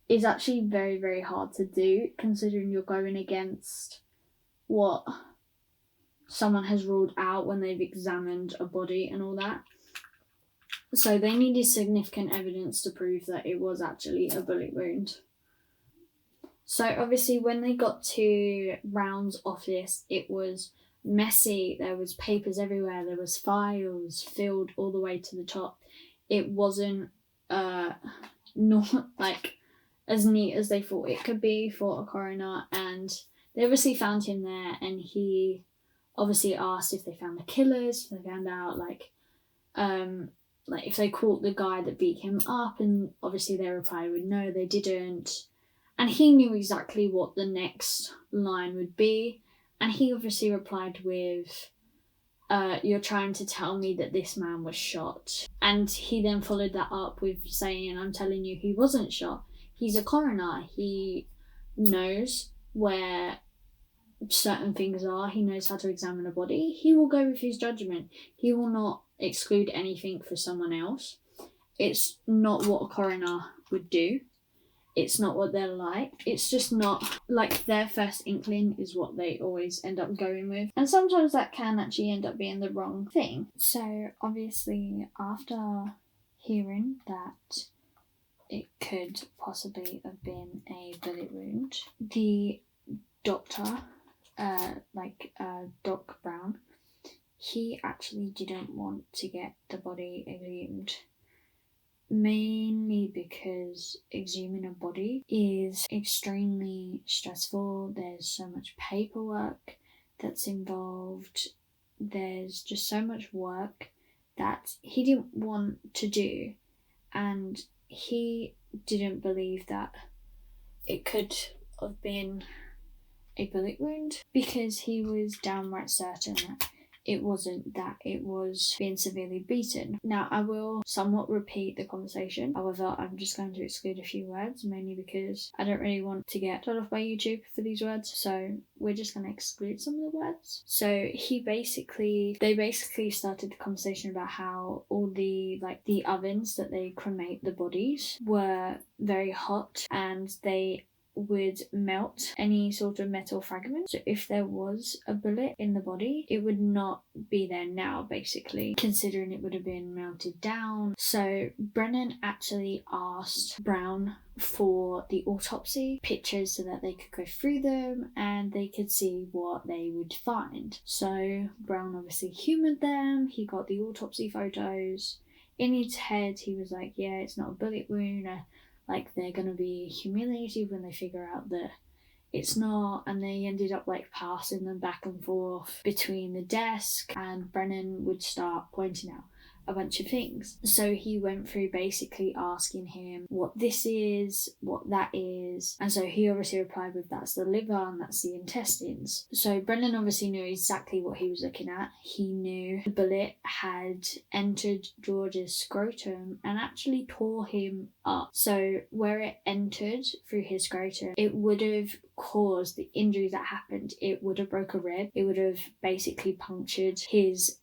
is actually very, very hard to do, considering you're going against what someone has ruled out when they've examined a body and all that. So they needed significant evidence to prove that it was actually a bullet wound. So obviously when they got to Brown's office, it was messy. There was papers everywhere. There was files filled all the way to the top. It wasn't not like as neat as they thought it could be for a coroner. And they obviously found him there, and he obviously asked if they found the killers, if they found out like if they caught the guy that beat him up, and obviously their reply would no, they didn't. And he knew exactly what the next line would be, and he obviously replied with, you're trying to tell me that this man was shot. And he then followed that up with saying, I'm telling you he wasn't shot. He's a coroner. He knows where certain things are. He knows how to examine a body. He will go with his judgment. He will not exclude anything for someone else. It's not what a coroner would do. It's not what they're like. It's just not like their first inkling is what they always end up going with. And sometimes that can actually end up being the wrong thing. So obviously after hearing that it could possibly have been a bullet wound, the doctor, Doc Brown, he actually didn't want to get the body exhumed. Mainly because exhuming a body is extremely stressful. There's so much paperwork that's involved. There's just so much work that he didn't want to do, and he didn't believe that it could have been a bullet wound, because he was downright certain that it wasn't, that it was being severely beaten. Now, I will somewhat repeat the conversation. However, I'm just going to exclude a few words, mainly because I don't really want to get told off by YouTube for these words. So we're just going to exclude some of the words. So they basically started the conversation about how all the ovens that they cremate the bodies were very hot, and they would melt any sort of metal fragment. So if there was a bullet in the body, it would not be there now, basically, considering it would have been melted down. So Brennan actually asked Brown for the autopsy pictures so that they could go through them and they could see what they would find. So Brown obviously humoured them. He got the autopsy photos. In his head, he was like, yeah, it's not a bullet wound. They're going to be humiliated when they figure out that it's not, and they ended up passing them back and forth between the desk, and Brennan would start pointing out a bunch of things. So he went through basically asking him what this is, what that is, and so he obviously replied with that's the liver and that's the intestines. So Brennan obviously knew exactly what he was looking at. He knew the bullet had entered George's scrotum and actually tore him up. So where it entered through his scrotum, it would have caused the injury that happened. It would have broke a rib. It would have basically punctured his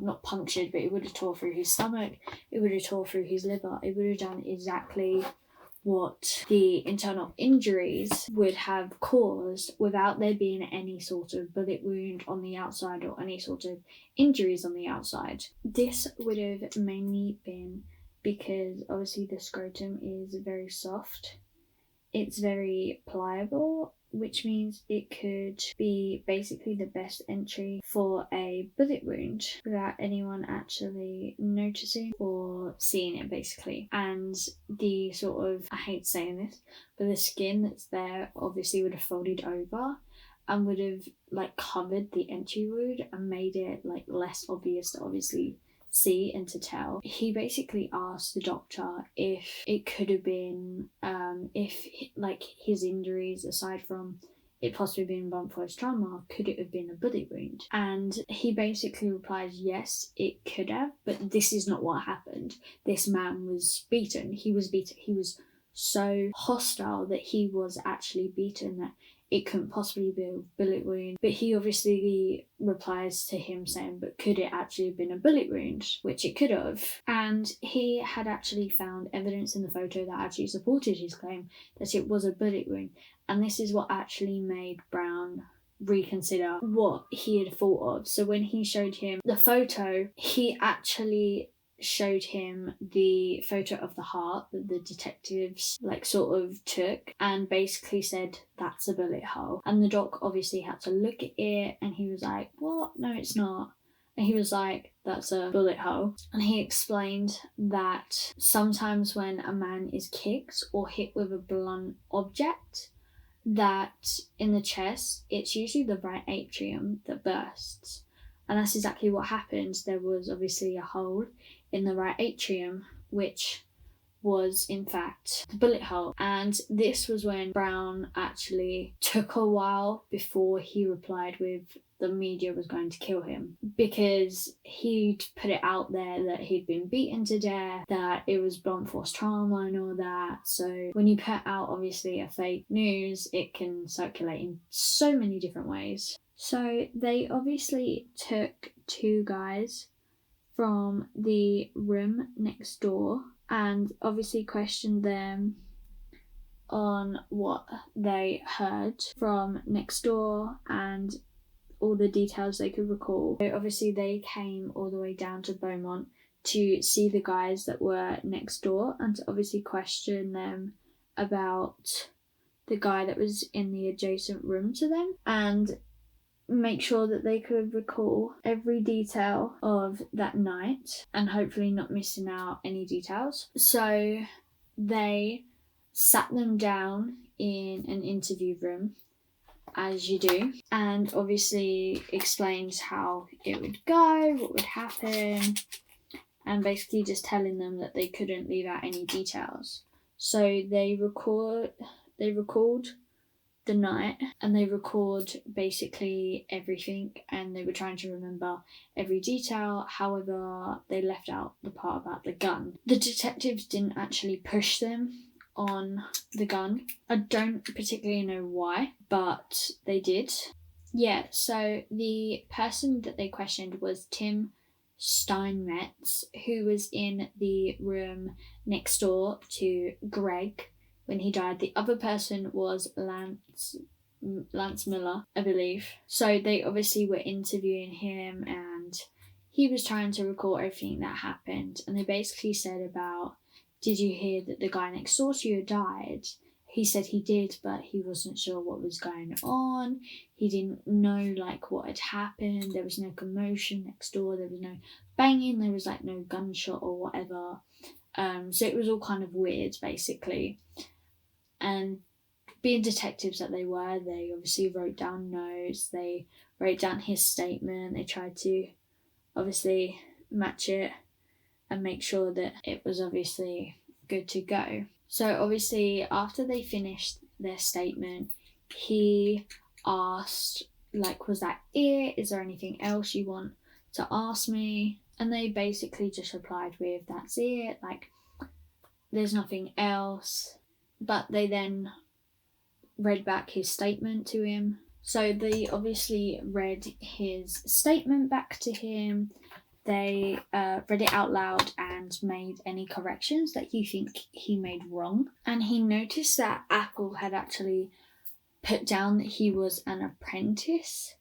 not punctured, but it would have tore through his stomach, it would have tore through his liver, it would have done exactly what the internal injuries would have caused without there being any sort of bullet wound on the outside or any sort of injuries on the outside. This would have mainly been because obviously the scrotum is very soft, it's very pliable, which means it could be basically the best entry for a bullet wound without anyone actually noticing or seeing it, basically. And the sort of, I hate saying this, but the skin that's there obviously would have folded over and would have like covered the entry wound and made it like less obvious to obviously see and to tell. He basically asked the doctor if it could have been if like his injuries, aside from it possibly being blunt force trauma, could it have been a bullet wound? And he basically replies, yes, it could have, but this is not what happened. This man was beaten. He was so hostile that he was actually beaten that it couldn't possibly be a bullet wound. But he obviously replies to him saying, but could it actually have been a bullet wound? Which it could have. And he had actually found evidence in the photo that actually supported his claim that it was a bullet wound. And this is what actually made Brown reconsider what he had thought of. So when he showed him the photo, he actually showed him the photo of the heart that the detectives like sort of took and basically said that's a bullet hole. And the doc obviously had to look at it and he was like, what? No, it's not. And he was like, that's a bullet hole. And he explained that sometimes when a man is kicked or hit with a blunt object, that in the chest, it's usually the right atrium that bursts. And that's exactly what happened. There was obviously a hole in the right atrium, which was in fact the bullet hole. And this was when Brown actually took a while before he replied with the media was going to kill him, because he'd put it out there that he'd been beaten to death, that it was blunt force trauma and all that. So when you put out obviously a fake news, it can circulate in so many different ways. So they obviously took two guys from the room next door and obviously questioned them on what they heard from next door and all the details they could recall. So obviously they came all the way down to Beaumont to see the guys that were next door and to obviously question them about the guy that was in the adjacent room to them and make sure that they could recall every detail of that night and hopefully not missing out any details. So they sat them down in an interview room, as you do, and obviously explained how it would go, what would happen, and basically just telling them that they couldn't leave out any details. So they recalled the night and they record basically everything, and they were trying to remember every detail. However, they left out the part about the gun. The detectives didn't actually push them on the gun. I don't particularly know why, but they did. Yeah, so the person that they questioned was Tim Steinmetz, who was in the room next door to Greg when he died. The other person was Lance Miller, I believe. So they obviously were interviewing him and he was trying to recall everything that happened. And they basically said about, did you hear that the guy next door to you died? He said he did, but he wasn't sure what was going on. He didn't know like what had happened. There was no commotion next door. There was no banging. There was like no gunshot or whatever. So it was all kind of weird, basically. And being detectives that they were, they obviously wrote down notes, they wrote down his statement, they tried to obviously match it and make sure that it was obviously good to go. So obviously after they finished their statement, he asked, like, was that it? Is there anything else you want to ask me? And they basically just replied with, that's it, like, there's nothing else. But they then read back his statement to him. So they obviously read his statement back to him. They read it out loud and made any corrections that you think he made wrong. And he noticed that Apple had actually put down that he was an apprentice.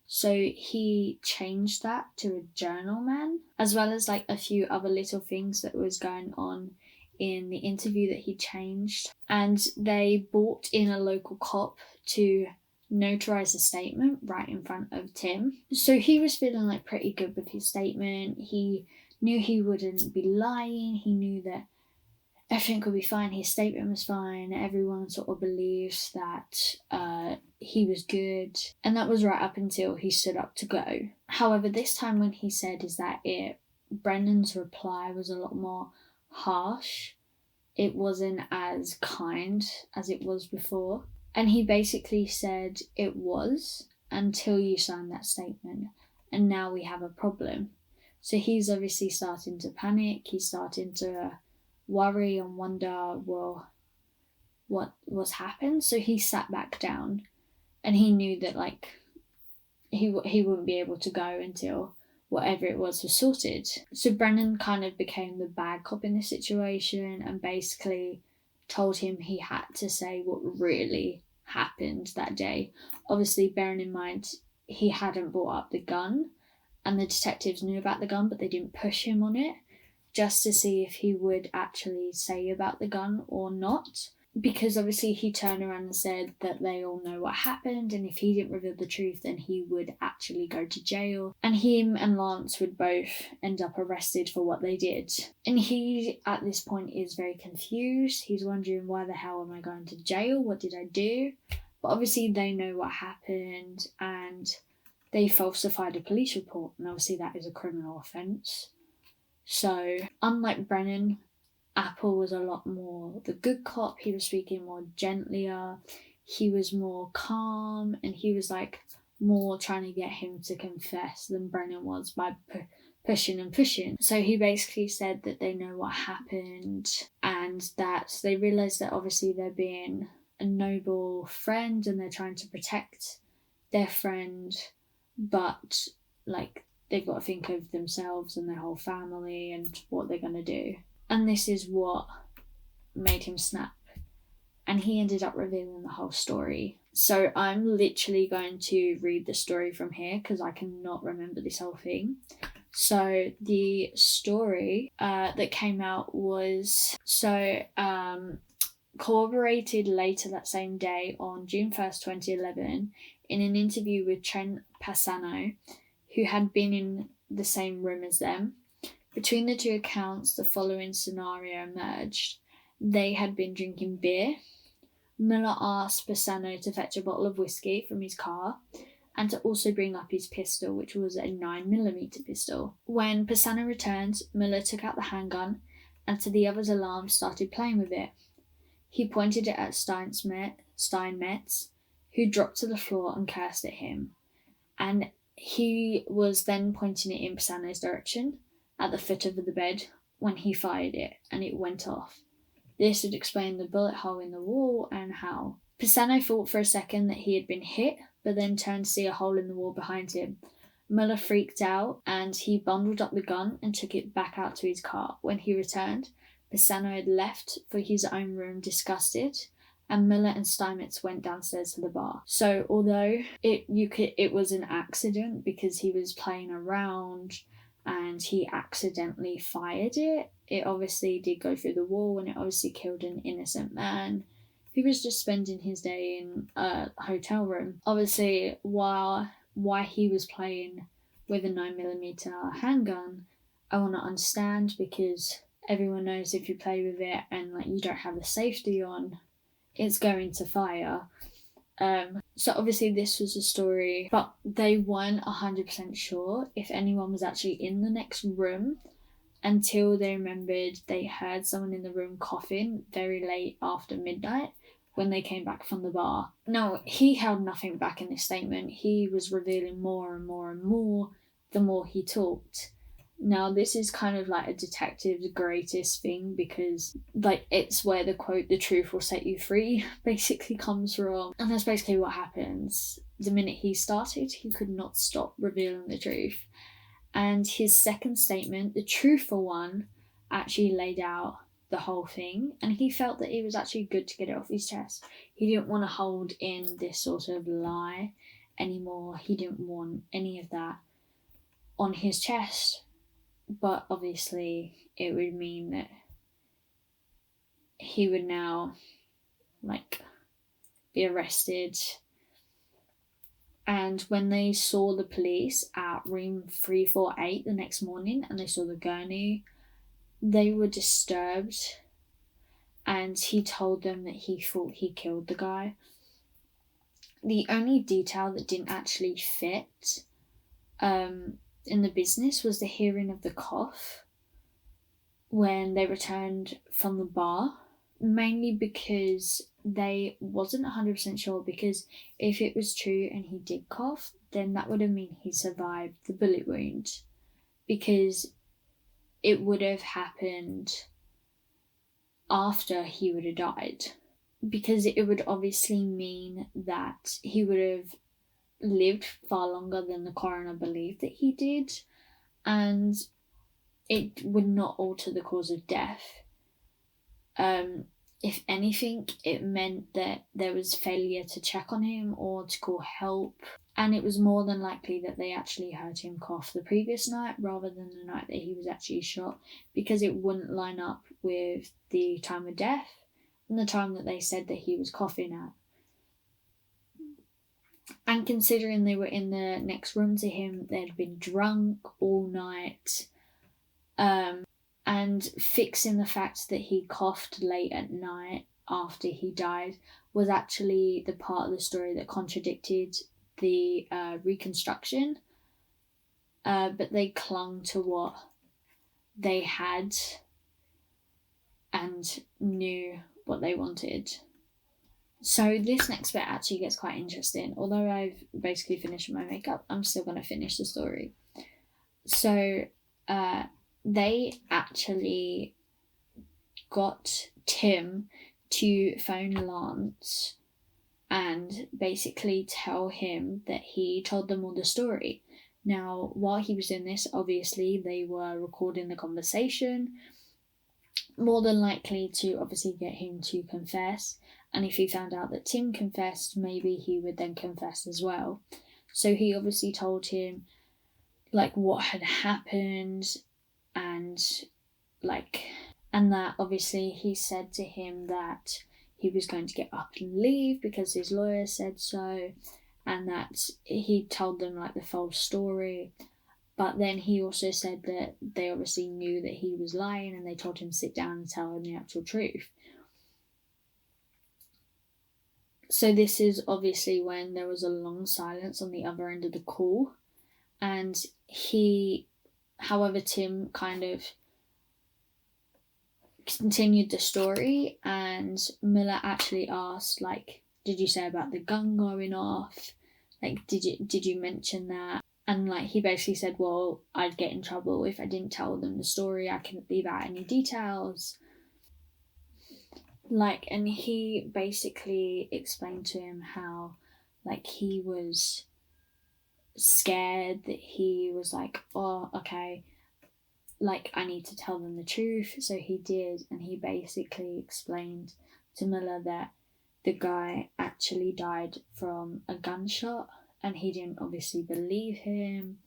So he changed that to a journalman, as well as like a few other little things that was going on in the interview that he changed. And they brought in a local cop to notarize a statement right in front of Tim. So he was feeling like pretty good with his statement. He knew he wouldn't be lying. He knew that everything would be fine. His statement was fine. Everyone sort of believes that he was good. And that was right up until he stood up to go. However, this time when he said is that it, Brennan's reply was a lot more harsh. It wasn't as kind as it was before. And he basically said it was until you signed that statement. And now we have a problem. So he's obviously starting to panic. He's starting to worry and wonder, well, what's happened? So he sat back down, and he knew that like he wouldn't be able to go until whatever it was sorted. So Brennan kind of became the bad cop in this situation and basically told him he had to say what really happened that day. Obviously, bearing in mind he hadn't brought up the gun, and the detectives knew about the gun, but they didn't push him on it, just to see if he would actually say about the gun or not. Because obviously he turned around and said that they all know what happened, and if he didn't reveal the truth, then he would actually go to jail. And him and Lance would both end up arrested for what they did. And he, at this point, is very confused. He's wondering, why the hell am I going to jail? What did I do? But obviously they know what happened, and they falsified a police report, and obviously that is a criminal offence. So, unlike Brennan, Apple was a lot more the good cop. He was speaking more gentlier. He was more calm, and he was like more trying to get him to confess than Brennan was by pushing and pushing. So he basically said that they know what happened, and that they realise that obviously they're being a noble friend and they're trying to protect their friend, but like they've got to think of themselves and their whole family and what they're going to do. And this is what made him snap. And he ended up revealing the whole story. So I'm literally going to read the story from here because I cannot remember this whole thing. So the story that came out was corroborated later that same day on June 1st, 2011, in an interview with Trent Passano, who had been in the same room as them. Between the two accounts, the following scenario emerged. They had been drinking beer. Miller asked Passano to fetch a bottle of whiskey from his car and to also bring up his pistol, which was a 9mm pistol. When Passano returned, Miller took out the handgun and, to the others' alarm, started playing with it. He pointed it at Steinmetz, who dropped to the floor and cursed at him. And he was then pointing it in Passano's direction at the foot of the bed when he fired it, and it went off. This would explain the bullet hole in the wall and how. Passano thought for a second that he had been hit, but then turned to see a hole in the wall behind him. Muller freaked out, and he bundled up the gun and took it back out to his car. When he returned, Passano had left for his own room disgusted, and Miller and Steinmetz went downstairs to the bar. So although it was an accident because he was playing around and he accidentally fired it, it obviously did go through the wall, and it obviously killed an innocent man who was just spending his day in a hotel room. Obviously, why he was playing with a 9mm handgun, I want to understand, because everyone knows if you play with it and like you don't have the safety on, it's going to fire. So obviously this was a story, but they weren't 100% sure if anyone was actually in the next room until they remembered they heard someone in the room coughing very late after midnight when they came back from the bar. No, he held nothing back in this statement. He was revealing more and more and more the more he talked. Now, this is kind of like a detective's greatest thing, because like it's where the quote, "the truth will set you free," basically comes from. And that's basically what happens. The minute he started, he could not stop revealing the truth. And his second statement, the truthful one, actually laid out the whole thing, and he felt that it was actually good to get it off his chest. He didn't want to hold in this sort of lie anymore. He didn't want any of that on his chest. But obviously it would mean that he would now like be arrested. And when they saw the police at room 348 the next morning and they saw the gurney, they were disturbed, and he told them that he thought he killed the guy. The only detail that didn't actually fit in the business was the hearing of the cough when they returned from the bar, mainly because they wasn't 100% sure, because if it was true and he did cough, then that would have meant he survived the bullet wound, because it would have happened after he would have died, because it would obviously mean that he would have lived far longer than the coroner believed that he did, and it would not alter the cause of death. If anything, it meant that there was failure to check on him or to call help, and it was more than likely that they actually heard him cough the previous night rather than the night that he was actually shot, because it wouldn't line up with the time of death and the time that they said that he was coughing at. And considering they were in the next room to him, they'd been drunk all night, and fixing the fact that he coughed late at night after he died was actually the part of the story that contradicted the reconstruction, but they clung to what they had and knew what they wanted. So this next bit actually gets quite interesting. Although I've basically finished my makeup, I'm still going to finish the story. So they actually got Tim to phone Lance and basically tell him that he told them all the story. Now, while he was doing this, obviously they were recording the conversation, more than likely to obviously get him to confess. And if he found out that Tim confessed, maybe he would then confess as well. So he obviously told him like what had happened, and that obviously he said to him that he was going to get up and leave because his lawyer said so, and that he told them like the full story. But then he also said that they obviously knew that he was lying, and they told him to sit down and tell him the actual truth. So this is obviously when there was a long silence on the other end of the call, and however, Tim kind of continued the story, and Miller actually asked, like, did you say about the gun going off? Like, did you mention that? And like he basically said, well, I'd get in trouble if I didn't tell them the story. I couldn't leave out any details. Like, and he basically explained to him how like he was scared, that he was like, oh, okay, like I need to tell them the truth. So he did, and he basically explained to Miller that the guy actually died from a gunshot, and he didn't obviously believe him.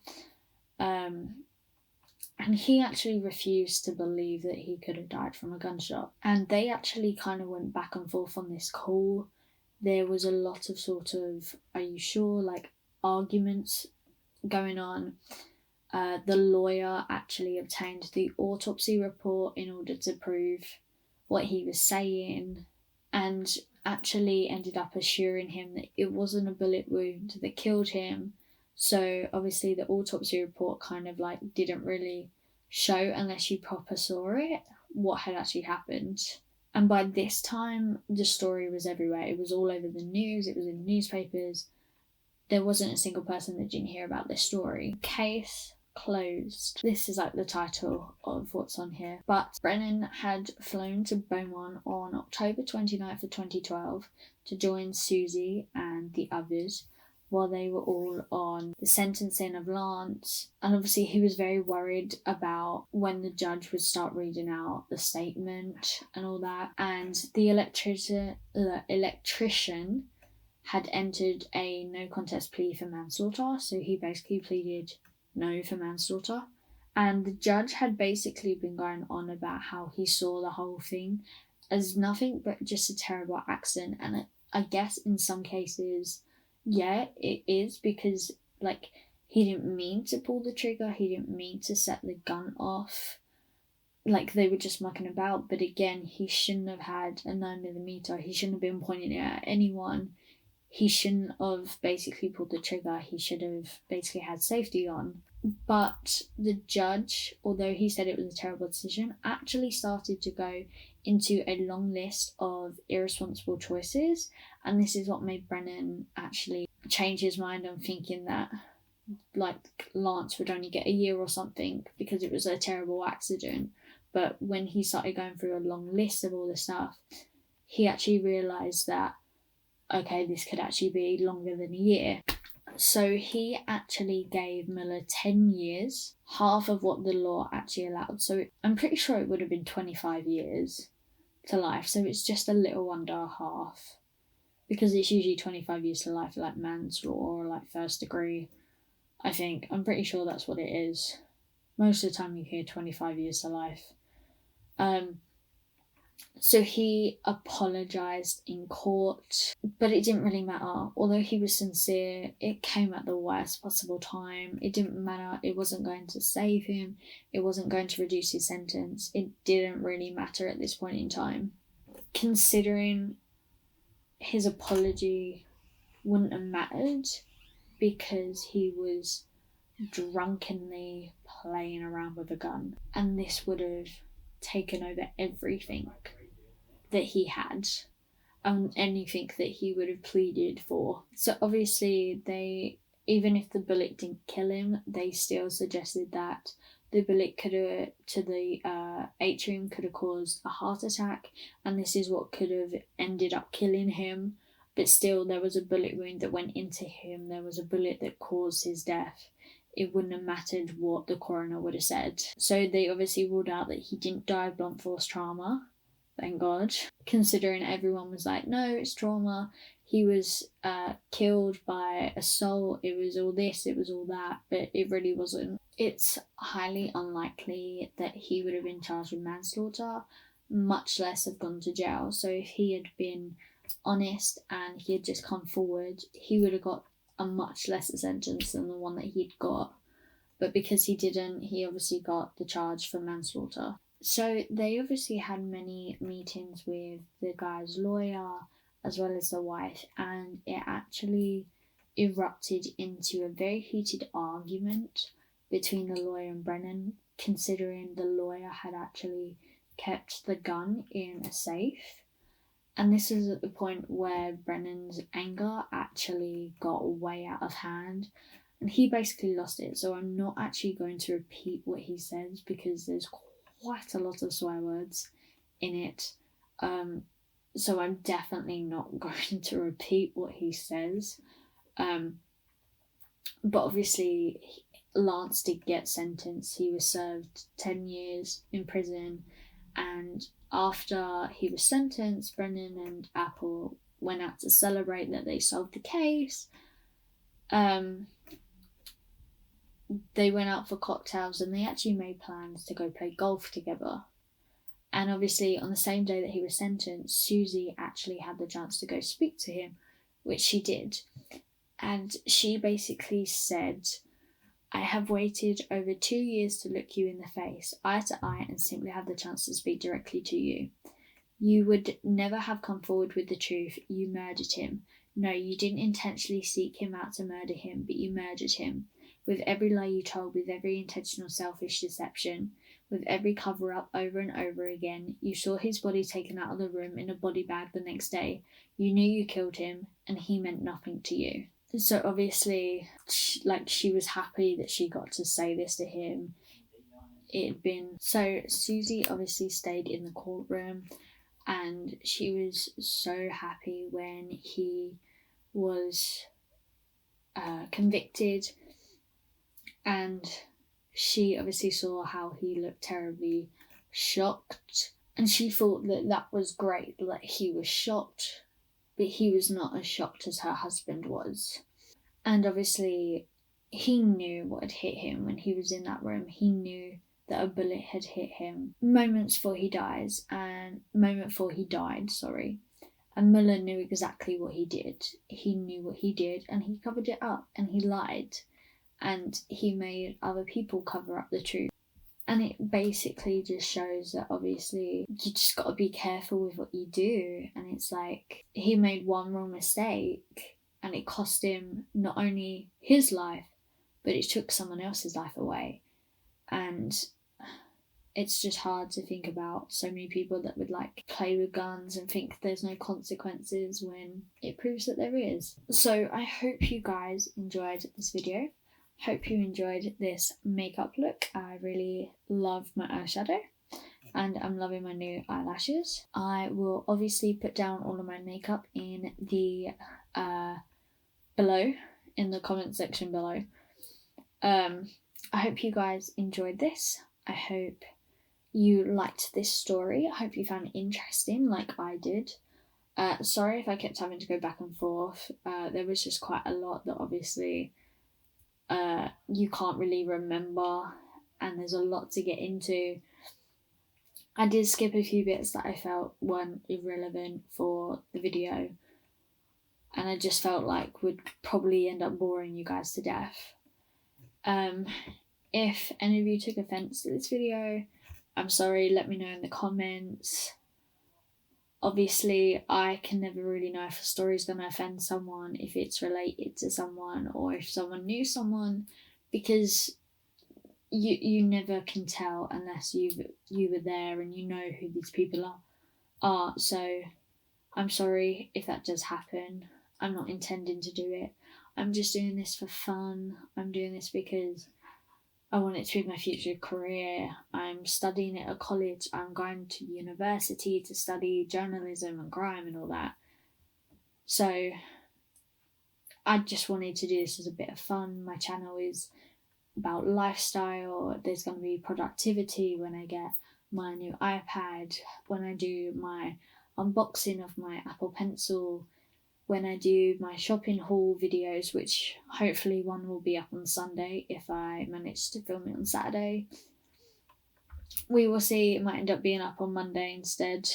And he actually refused to believe that he could have died from a gunshot. And they actually kind of went back and forth on this call. There was a lot of sort of, are you sure, like arguments going on. The lawyer actually obtained the autopsy report in order to prove what he was saying, and actually ended up assuring him that it wasn't a bullet wound that killed him. So obviously the autopsy report kind of like didn't really show, unless you proper saw it, what had actually happened. And by this time the story was everywhere. It was all over the news, it was in newspapers. There wasn't a single person that didn't hear about this story. Case closed. This is like the title of what's on here. But Brennan had flown to Beaumont on October 29th of 2012 to join Susie and the others while they were all on the sentencing of Lance. And obviously he was very worried about when the judge would start reading out the statement and all that. And the electrician had entered a no contest plea for manslaughter, so he basically pleaded no for manslaughter. And the judge had basically been going on about how he saw the whole thing as nothing but just a terrible accident, and I guess in some cases, yeah, it is, because like he didn't mean to pull the trigger, he didn't mean to set the gun off. Like, they were just mucking about, but again, he shouldn't have had a 9mm, he shouldn't have been pointing it at anyone, he shouldn't have basically pulled the trigger, he should have basically had safety on. But the judge, although he said it was a terrible decision, actually started to go into a long list of irresponsible choices, and this is what made Brennan actually change his mind on thinking that like Lance would only get a year or something because it was a terrible accident. But when he started going through a long list of all the stuff, he actually realised that, okay, this could actually be longer than a year. So he actually gave Miller 10 years, half of what the law actually allowed. So I'm pretty sure it would have been 25 years to life. So it's just a little under half, because it's usually 25 years to life, like manslaughter or like first degree. I think, I'm pretty sure that's what it is. Most of the time you hear 25 years to life. So he apologised in court, but it didn't really matter. Although he was sincere, it came at the worst possible time. It didn't matter. It wasn't going to save him. It wasn't going to reduce his sentence. It didn't really matter at this point in time. Considering his apology wouldn't have mattered because he was drunkenly playing around with a gun, and this would have taken over everything that he had and anything that he would have pleaded for. So obviously they, even if the bullet didn't kill him, they still suggested that the bullet could have, to the atrium, could have caused a heart attack, and this is what could have ended up killing him. But still, there was a bullet wound that went into him, there was a bullet that caused his death. It wouldn't have mattered what the coroner would have said. So they obviously ruled out that he didn't die of blunt force trauma, thank God, considering everyone was like, no, it's trauma, he was killed by assault, it was all this, it was all that, but it really wasn't. It's highly unlikely that he would have been charged with manslaughter, much less have gone to jail. So if he had been honest and he had just come forward, he would have got a much lesser sentence than the one that he'd got. But because he didn't, he obviously got the charge for manslaughter. So they obviously had many meetings with the guy's lawyer as well as the wife, and it actually erupted into a very heated argument between the lawyer and Brennan, considering the lawyer had actually kept the gun in a safe. And this is at the point where Brennan's anger actually got way out of hand and he basically lost it. So I'm not actually going to repeat what he says because there's quite a lot of swear words in it. So I'm definitely not going to repeat what he says. But obviously Lance did get sentenced. He was served 10 years in prison, and after he was sentenced, Brennan and Apple went out to celebrate that they solved the case. They went out for cocktails and they actually made plans to go play golf together. And obviously on the same day that he was sentenced, Susie actually had the chance to go speak to him, which she did. And she basically said, I have waited over 2 years to look you in the face, eye to eye, and simply have the chance to speak directly to you. You would never have come forward with the truth. You murdered him. No, you didn't intentionally seek him out to murder him, but you murdered him. With every lie you told, with every intentional selfish deception, with every cover-up over and over again, you saw his body taken out of the room in a body bag the next day. You knew you killed him, and he meant nothing to you. So obviously, she was happy that she got to say this to him. So Susie obviously stayed in the courtroom, and she was so happy when he was convicted, and she obviously saw how he looked terribly shocked, and she thought that that was great, that he was shocked, but he was not as shocked as her husband was. And obviously he knew what had hit him when he was in that room. He knew that a bullet had hit him moments before he died, And Muller knew exactly what he did. He knew what he did, and he covered it up, and he lied, and he made other people cover up the truth. And it basically just shows that obviously you just got to be careful with what you do. And it's like, he made one wrong mistake and it cost him not only his life, but it took someone else's life away. And it's just hard to think about so many people that would like play with guns and think there's no consequences when it proves that there is. So I hope you guys enjoyed this video. Hope you enjoyed this makeup look. I really love my eyeshadow and I'm loving my new eyelashes. I will obviously put down all of my makeup in the below, in the comment section below. I hope you guys enjoyed this. I hope you liked this story. I hope you found it interesting like I did. Sorry if I kept having to go back and forth. There was just quite a lot that obviously you can't really remember, and there's a lot to get into. I did skip a few bits that I felt weren't irrelevant for the video, and I just felt like would probably end up boring you guys to death. If any of you took offence to this video, I'm sorry, let me know in the comments. Obviously, I can never really know if a story is going to offend someone, if it's related to someone, or if someone knew someone, because you never can tell unless you were there and you know who these people are. So I'm sorry if that does happen. I'm not intending to do it. I'm just doing this for fun. I'm doing this because I want it to be my future career. I'm studying at a college. I'm going to university to study journalism and crime and all that. So I just wanted to do this as a bit of fun. My channel is about lifestyle. There's going to be productivity when I get my new iPad, when I do my unboxing of my Apple Pencil, when I do my shopping haul videos, which hopefully one will be up on Sunday if I manage to film it on Saturday. We will see, it might end up being up on Monday instead,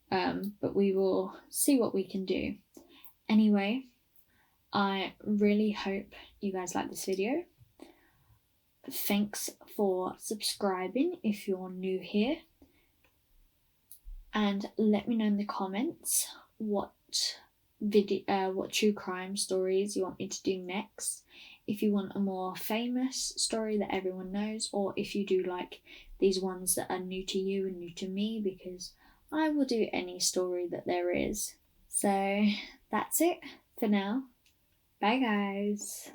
but we will see what we can do. Anyway, I really hope you guys like this video. Thanks for subscribing if you're new here, and let me know in the comments what true crime stories you want me to do next. If you want a more famous story that everyone knows, or if you do like these ones that are new to you and new to me, because I will do any story that there is. So that's it for now. Bye guys.